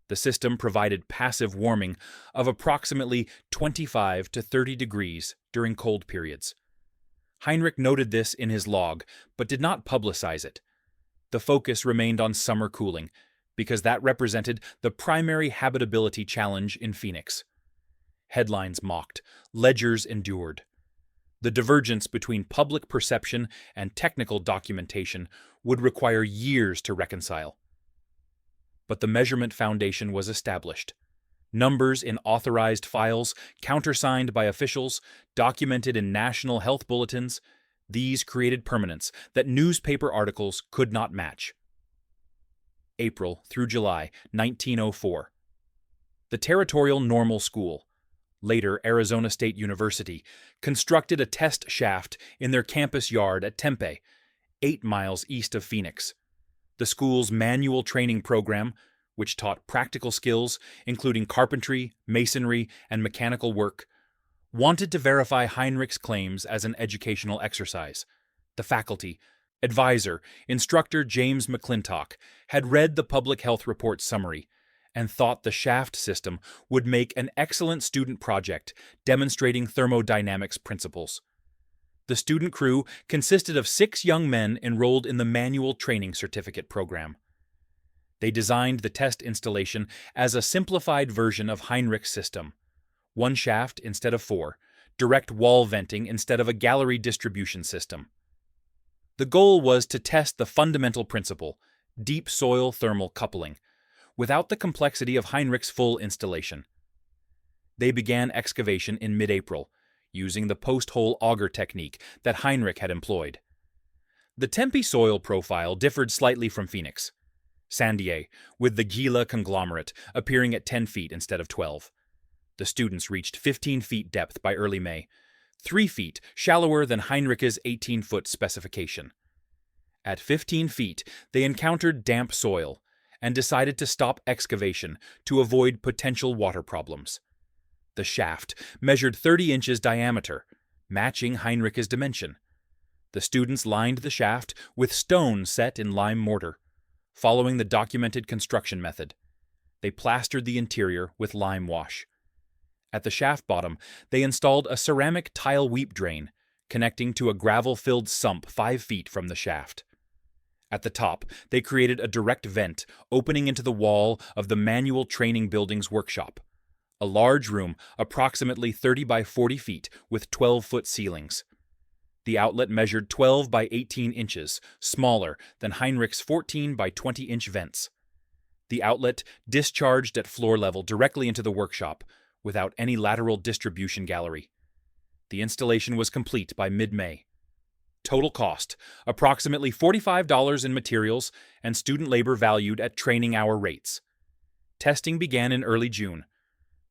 The system provided passive warming of approximately 25 to 30 degrees during cold periods. Heinrich noted this in his log, but did not publicize it. The focus remained on summer cooling, because that represented the primary habitability challenge in Phoenix. Headlines mocked, ledgers endured. The divergence between public perception and technical documentation would require years to reconcile. But the measurement foundation was established. Numbers in authorized files, countersigned by officials, documented in national health bulletins, these created permanence that newspaper articles could not match. April through July 1904. The Territorial Normal School, later Arizona State University, constructed a test shaft in their campus yard at Tempe, 8 miles east of Phoenix. The school's manual training program, which taught practical skills, including carpentry, masonry, and mechanical work, wanted to verify Heinrich's claims as an educational exercise. The faculty, advisor, instructor James McClintock, had read the public health report summary and thought the shaft system would make an excellent student project demonstrating thermodynamics principles. The student crew consisted of 6 young men enrolled in the manual training certificate program. They designed the test installation as a simplified version of Heinrich's system, 1 shaft instead of 4, direct wall venting instead of a gallery distribution system. The goal was to test the fundamental principle, deep soil thermal coupling, without the complexity of Heinrich's full installation. They began excavation in mid-April, using the post-hole auger technique that Heinrich had employed. The Tempe soil profile differed slightly from Phoenix, Sandier, with the Gila conglomerate appearing at 10 feet instead of 12. The students reached 15 feet depth by early May, 3 feet shallower than Heinrich's 18-foot specification. At 15 feet, they encountered damp soil and decided to stop excavation to avoid potential water problems. The shaft measured 30 inches diameter, matching Heinrich's dimension. The students lined the shaft with stone set in lime mortar, following the documented construction method. They plastered the interior with lime wash. At the shaft bottom, they installed a ceramic tile weep drain, connecting to a gravel-filled sump 5 feet from the shaft. At the top, they created a direct vent opening into the wall of the manual training building's workshop, a large room approximately 30 by 40 feet with 12-foot ceilings. The outlet measured 12 by 18 inches, smaller than Heinrich's 14 by 20-inch vents. The outlet discharged at floor level directly into the workshop, without any lateral distribution gallery. The installation was complete by mid-May. Total cost, approximately $45 in materials and student labor valued at training hour rates. Testing began in early June.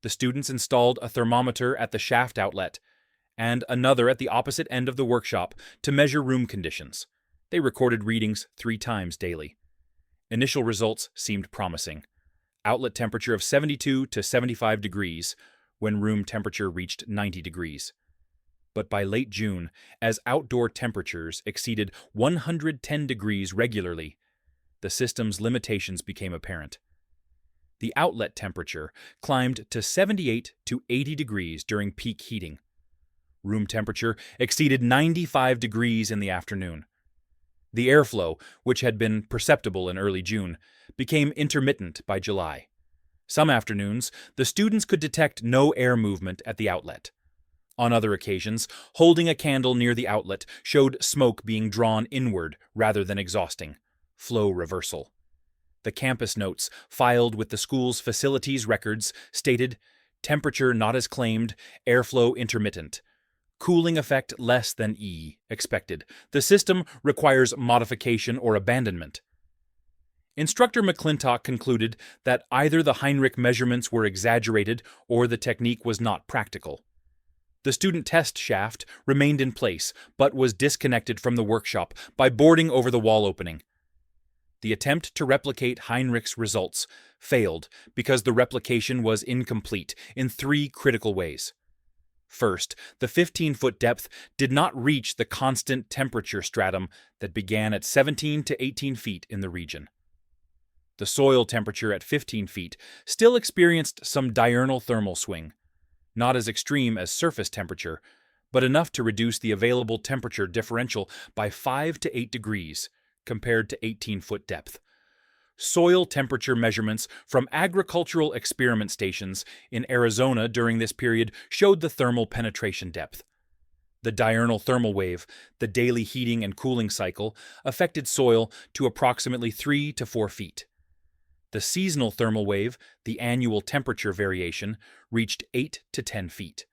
The students installed a thermometer at the shaft outlet and another at the opposite end of the workshop to measure room conditions. They recorded readings 3 times daily. Initial results seemed promising. Outlet temperature of 72 to 75 degrees, when room temperature reached 90 degrees. But by late June, as outdoor temperatures exceeded 110 degrees regularly, the system's limitations became apparent. The outlet temperature climbed to 78 to 80 degrees during peak heating. Room temperature exceeded 95 degrees in the afternoon. The airflow, which had been perceptible in early June, became intermittent by July. Some afternoons, the students could detect no air movement at the outlet. On other occasions, holding a candle near the outlet showed smoke being drawn inward rather than exhausting, flow reversal. The campus notes filed with the school's facilities records stated, temperature not as claimed, airflow intermittent. Cooling effect less than E expected. The system requires modification or abandonment. Instructor McClintock concluded that either the Heinrich measurements were exaggerated or the technique was not practical. The student test shaft remained in place, but was disconnected from the workshop by boarding over the wall opening. The attempt to replicate Heinrich's results failed because the replication was incomplete in 3 critical ways. First, the 15-foot depth did not reach the constant temperature stratum that began at 17 to 18 feet in the region. The soil temperature at 15 feet still experienced some diurnal thermal swing, not as extreme as surface temperature, but enough to reduce the available temperature differential by 5 to 8 degrees compared to 18-foot depth. Soil temperature measurements from agricultural experiment stations in Arizona during this period showed the thermal penetration depth. The diurnal thermal wave, the daily heating and cooling cycle, affected soil to approximately 3 to 4 feet. The seasonal thermal wave, the annual temperature variation, reached 8 to 10 feet.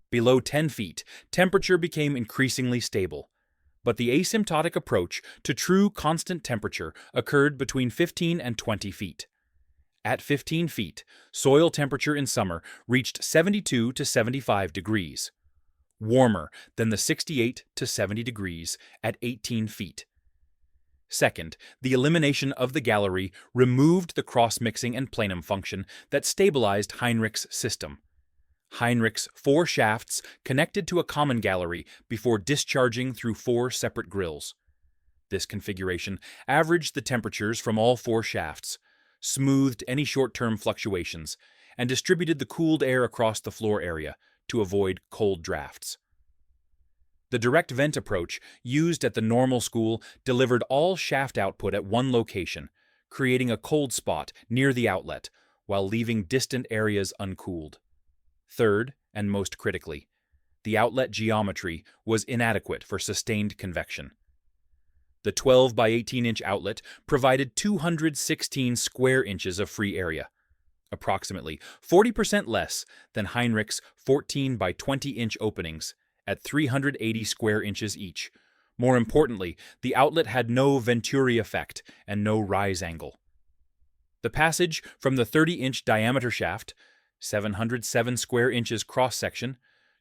Below 10 feet, temperature became increasingly stable, but the asymptotic approach to true constant temperature occurred between 15 and 20 feet. At 15 feet, soil temperature in summer reached 72 to 75 degrees, warmer than the 68 to 70 degrees at 18 feet. Second, the elimination of the gallery removed the cross-mixing and planum function that stabilized Heinrich's system. Heinrich's 4 shafts connected to a common gallery before discharging through 4 separate grills. This configuration averaged the temperatures from all 4 shafts, smoothed any short-term fluctuations, and distributed the cooled air across the floor area to avoid cold drafts. The direct vent approach used at the normal school delivered all shaft output at one location, creating a cold spot near the outlet while leaving distant areas uncooled. Third, and most critically, the outlet geometry was inadequate for sustained convection. The 12 by 18-inch outlet provided 216 square inches of free area, approximately 40% less than Heinrich's 14 by 20-inch openings at 380 square inches each. More importantly, the outlet had no venturi effect and no rise angle. The passage from the 30-inch diameter shaft, 707 square inches cross-section,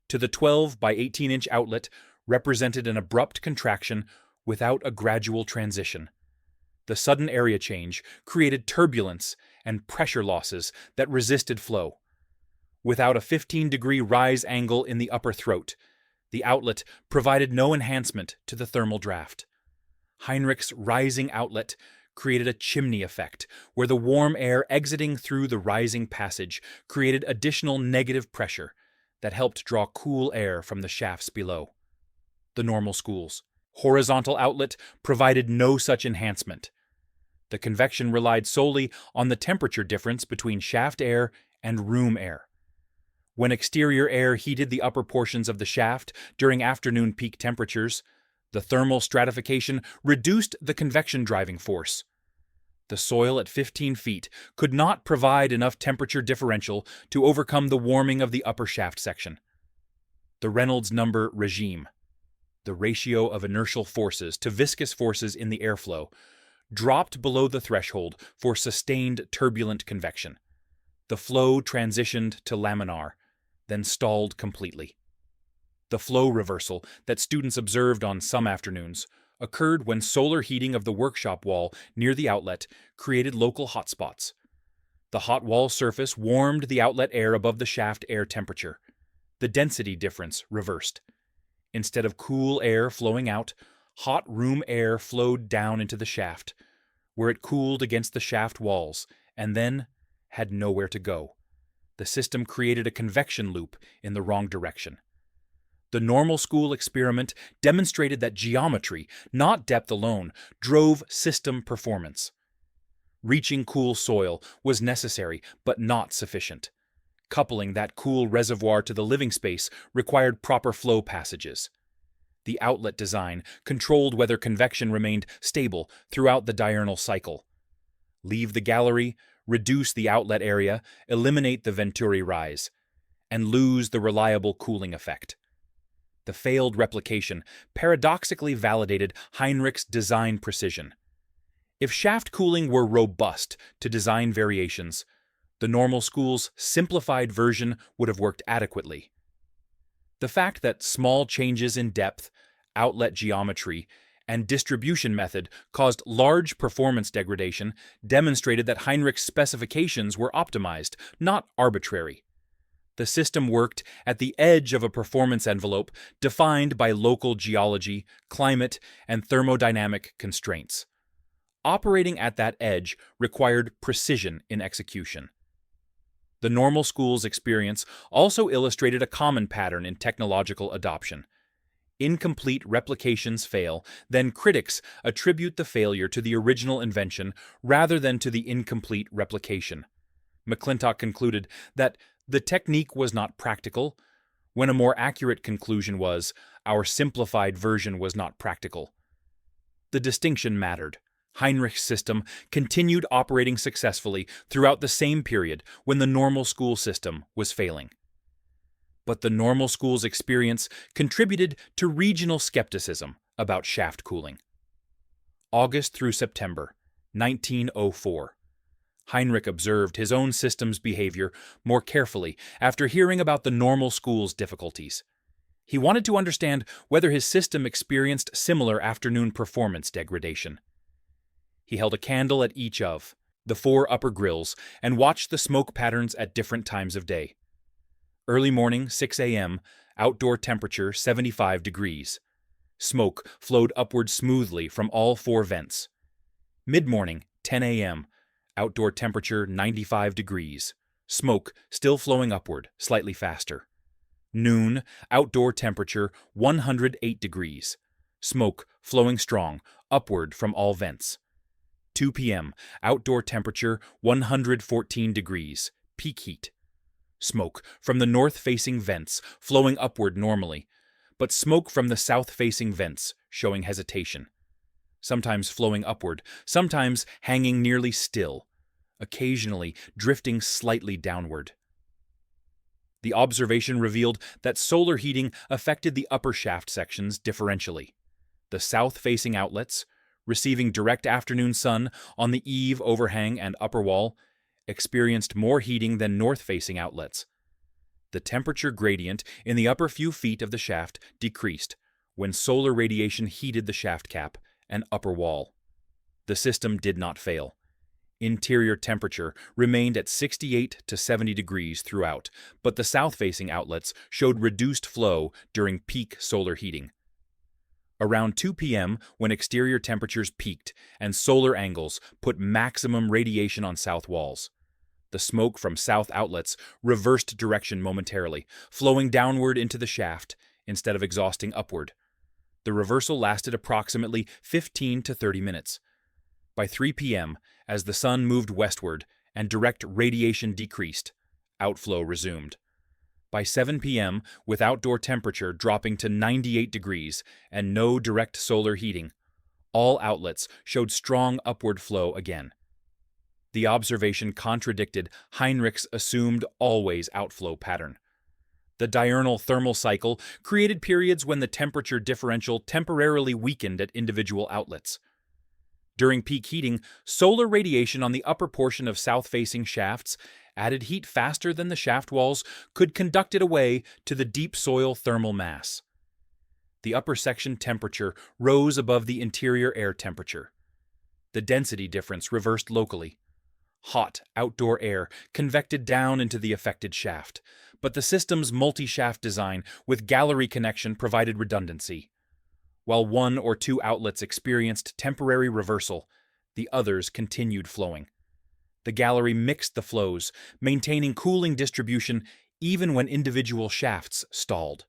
to the 12 by 18-inch outlet represented an abrupt contraction without a gradual transition. The sudden area change created turbulence and pressure losses that resisted flow. Without a 15-degree rise angle in the upper throat, the outlet provided no enhancement to the thermal draft. Heinrich's rising outlet created a chimney effect, where the warm air exiting through the rising passage created additional negative pressure that helped draw cool air from the shafts below. The normal school's horizontal outlet provided no such enhancement. The convection relied solely on the temperature difference between shaft air and room air. When exterior air heated the upper portions of the shaft during afternoon peak temperatures, the thermal stratification reduced the convection driving force. The soil at 15 feet could not provide enough temperature differential to overcome the warming of the upper shaft section. The Reynolds number regime, the ratio of inertial forces to viscous forces in the airflow, dropped below the threshold for sustained turbulent convection. The flow transitioned to laminar, then stalled completely. The flow reversal that students observed on some afternoons occurred when solar heating of the workshop wall near the outlet created local hotspots. The hot wall surface warmed the outlet air above the shaft air temperature. The density difference reversed. Instead of cool air flowing out, hot room air flowed down into the shaft, where it cooled against the shaft walls and then had nowhere to go. The system created a convection loop in the wrong direction. The normal school experiment demonstrated that geometry, not depth alone, drove system performance. Reaching cool soil was necessary but not sufficient. Coupling that cool reservoir to the living space required proper flow passages. The outlet design controlled whether convection remained stable throughout the diurnal cycle. Leave the gallery, reduce the outlet area, eliminate the venturi rise, and lose the reliable cooling effect. The failed replication paradoxically validated Heinrich's design precision. If shaft cooling were robust to design variations, the normal school's simplified version would have worked adequately. The fact that small changes in depth, outlet geometry, and distribution method caused large performance degradation demonstrated that Heinrich's specifications were optimized, not arbitrary. The system worked at the edge of a performance envelope defined by local geology, climate, and thermodynamic constraints. Operating at that edge required precision in execution. The normal school's experience also illustrated a common pattern in technological adoption. Incomplete replications fail, then critics attribute the failure to the original invention rather than to the incomplete replication. McClintock concluded that the technique was not practical, when a more accurate conclusion was, our simplified version was not practical. The distinction mattered. Heinrich's system continued operating successfully throughout the same period when the normal school system was failing. But the normal school's experience contributed to regional skepticism about shaft cooling. August through September, 1904. Heinrich observed his own system's behavior more carefully after hearing about the normal school's difficulties. He wanted to understand whether his system experienced similar afternoon performance degradation. He held a candle at each of the 4 upper grills and watched the smoke patterns at different times of day. Early morning, 6 a.m., outdoor temperature 75 degrees. Smoke flowed upward smoothly from all 4 vents. Mid-morning, 10 a.m., outdoor temperature 95 degrees. Smoke still flowing upward, slightly faster. Noon, outdoor temperature 108 degrees. Smoke flowing strong, upward from all vents. 2 p.m., outdoor temperature 114 degrees, peak heat. Smoke from the north-facing vents flowing upward normally, but smoke from the south-facing vents showing hesitation. Sometimes flowing upward, sometimes hanging nearly still, occasionally drifting slightly downward. The observation revealed that solar heating affected the upper shaft sections differentially. The south-facing outlets, receiving direct afternoon sun on the eave, overhang, and upper wall, experienced more heating than north-facing outlets. The temperature gradient in the upper few feet of the shaft decreased when solar radiation heated the shaft cap and upper wall. The system did not fail. Interior temperature remained at 68 to 70 degrees throughout, but the south-facing outlets showed reduced flow during peak solar heating. Around 2 p.m., when exterior temperatures peaked and solar angles put maximum radiation on south walls, the smoke from south outlets reversed direction momentarily, flowing downward into the shaft instead of exhausting upward. The reversal lasted approximately 15 to 30 minutes. By 3 p.m., as the sun moved westward and direct radiation decreased, outflow resumed. By 7 p.m., with outdoor temperature dropping to 98 degrees and no direct solar heating, all outlets showed strong upward flow again. The observation contradicted Heinrich's assumed always outflow pattern. The diurnal thermal cycle created periods when the temperature differential temporarily weakened at individual outlets. During peak heating, solar radiation on the upper portion of south-facing shafts added heat faster than the shaft walls could conduct it away to the deep soil thermal mass. The upper section temperature rose above the interior air temperature. The density difference reversed locally. Hot outdoor air convected down into the affected shaft, but the system's multi-shaft design with gallery connection provided redundancy. While 1 or 2 outlets experienced temporary reversal, the others continued flowing. The gallery mixed the flows, maintaining cooling distribution even when individual shafts stalled.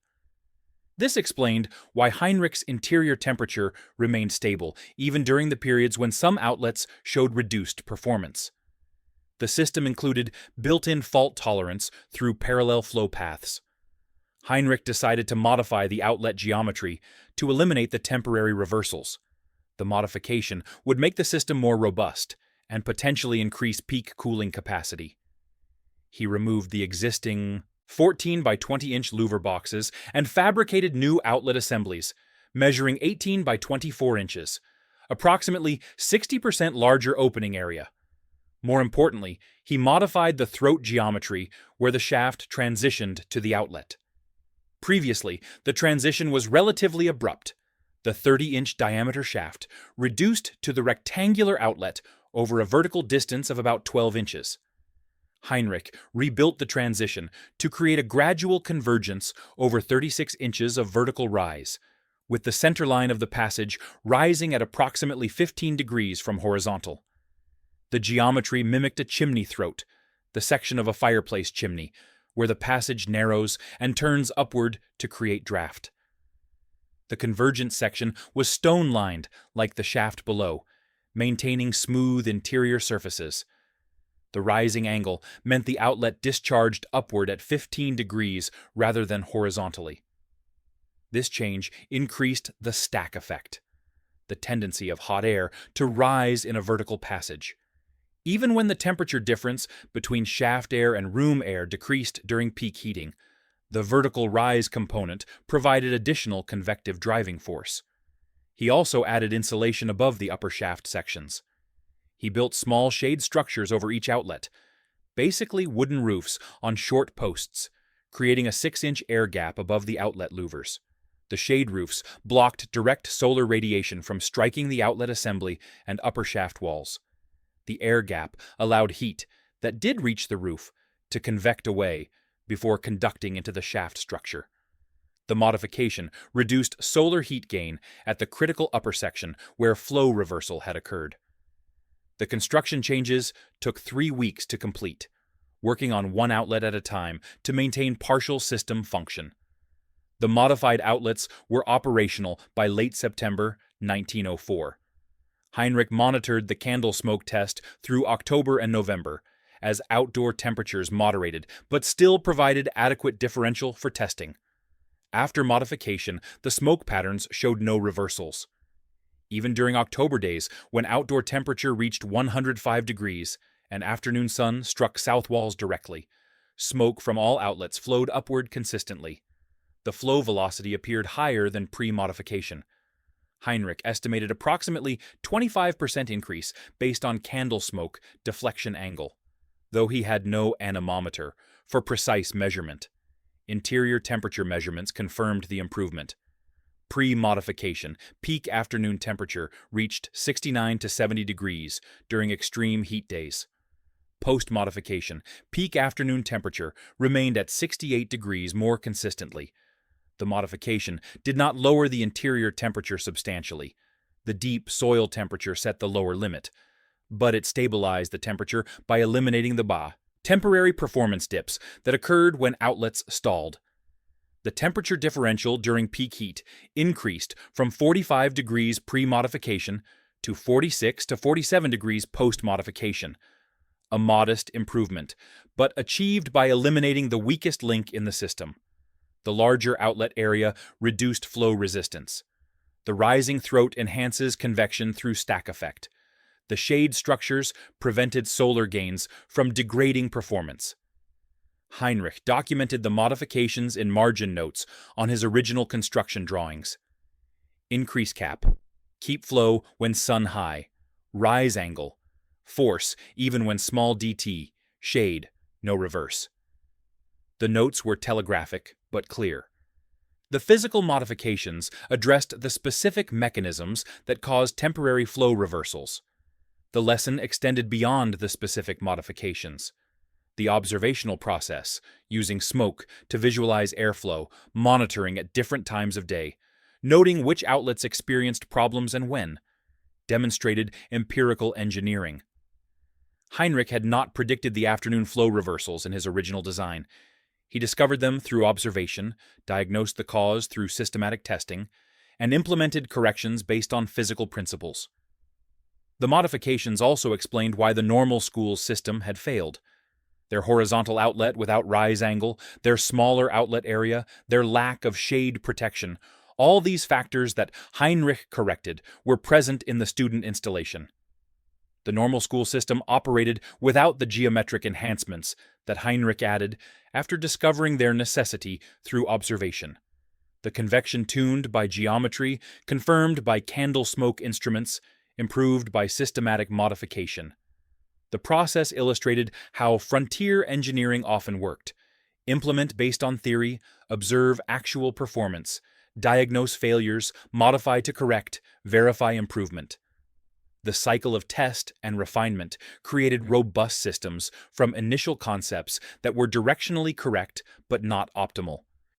This explained why Heinrich's interior temperature remained stable even during the periods when some outlets showed reduced performance. The system included built-in fault tolerance through parallel flow paths. Heinrich decided to modify the outlet geometry to eliminate the temporary reversals. The modification would make the system more robust and potentially increase peak cooling capacity. He removed the existing 14 by 20-inch louver boxes and fabricated new outlet assemblies, measuring 18 by 24 inches, approximately 60% larger opening area. More importantly, he modified the throat geometry where the shaft transitioned to the outlet. Previously, the transition was relatively abrupt. The 30-inch diameter shaft reduced to the rectangular outlet over a vertical distance of about 12 inches. Heinrich rebuilt the transition to create a gradual convergence over 36 inches of vertical rise, with the center line of the passage rising at approximately 15 degrees from horizontal. The geometry mimicked a chimney throat, the section of a fireplace chimney, where the passage narrows and turns upward to create draft. The convergent section was stone-lined like the shaft below, maintaining smooth interior surfaces. The rising angle meant the outlet discharged upward at 15 degrees rather than horizontally. This change increased the stack effect, the tendency of hot air to rise in a vertical passage. Even when the temperature difference between shaft air and room air decreased during peak heating, the vertical rise component provided additional convective driving force. He also added insulation above the upper shaft sections. He built small shade structures over each outlet, basically wooden roofs on short posts, creating a 6-inch air gap above the outlet louvers. The shade roofs blocked direct solar radiation from striking the outlet assembly and upper shaft walls. The air gap allowed heat that did reach the roof to convect away, before conducting into the shaft structure. The modification reduced solar heat gain at the critical upper section where flow reversal had occurred. The construction changes took 3 weeks to complete, working on one outlet at a time to maintain partial system function. The modified outlets were operational by late September 1904. Heinrich monitored the candle smoke test through October and November, as outdoor temperatures moderated but still provided adequate differential for testing. After modification, the smoke patterns showed no reversals. Even during October days, when outdoor temperature reached 105 degrees and afternoon sun struck south walls directly, smoke from all outlets flowed upward consistently. The flow velocity appeared higher than pre-modification. Heinrich estimated approximately 25% increase based on candle smoke deflection angle, though he had no anemometer for precise measurement. Interior temperature measurements confirmed the improvement. Pre-modification, peak afternoon temperature reached 69 to 70 degrees during extreme heat days. Post-modification, peak afternoon temperature remained at 68 degrees more consistently. The modification did not lower the interior temperature substantially. The deep soil temperature set the lower limit, but it stabilized the temperature by eliminating the temporary performance dips that occurred when outlets stalled. The temperature differential during peak heat increased from 45 degrees pre-modification to 46 to 47 degrees post-modification. A modest improvement, but achieved by eliminating the weakest link in the system. The larger outlet area reduced flow resistance. The rising throat enhances convection through stack effect. The shade structures prevented solar gains from degrading performance. Heinrich documented the modifications in margin notes on his original construction drawings. Increase cap, keep flow when sun high, rise angle, force even when small dt, shade, no reverse. The notes were telegraphic but clear. The physical modifications addressed the specific mechanisms that caused temporary flow reversals. The lesson extended beyond the specific modifications. The observational process, using smoke to visualize airflow, monitoring at different times of day, noting which outlets experienced problems and when, demonstrated empirical engineering. Heinrich had not predicted the afternoon flow reversals in his original design. He discovered them through observation, diagnosed the cause through systematic testing, and implemented corrections based on physical principles. The modifications also explained why the normal school system had failed. Their horizontal outlet without rise angle, their smaller outlet area, their lack of shade protection, all these factors that Heinrich corrected were present in the student installation. The normal school system operated without the geometric enhancements that Heinrich added after discovering their necessity through observation. The convection tuned by geometry, confirmed by candle smoke instruments, improved by systematic modification. The process illustrated how frontier engineering often worked. Implement based on theory, observe actual performance, diagnose failures, modify to correct, verify improvement. The cycle of test and refinement created robust systems from initial concepts that were directionally correct but not optimal.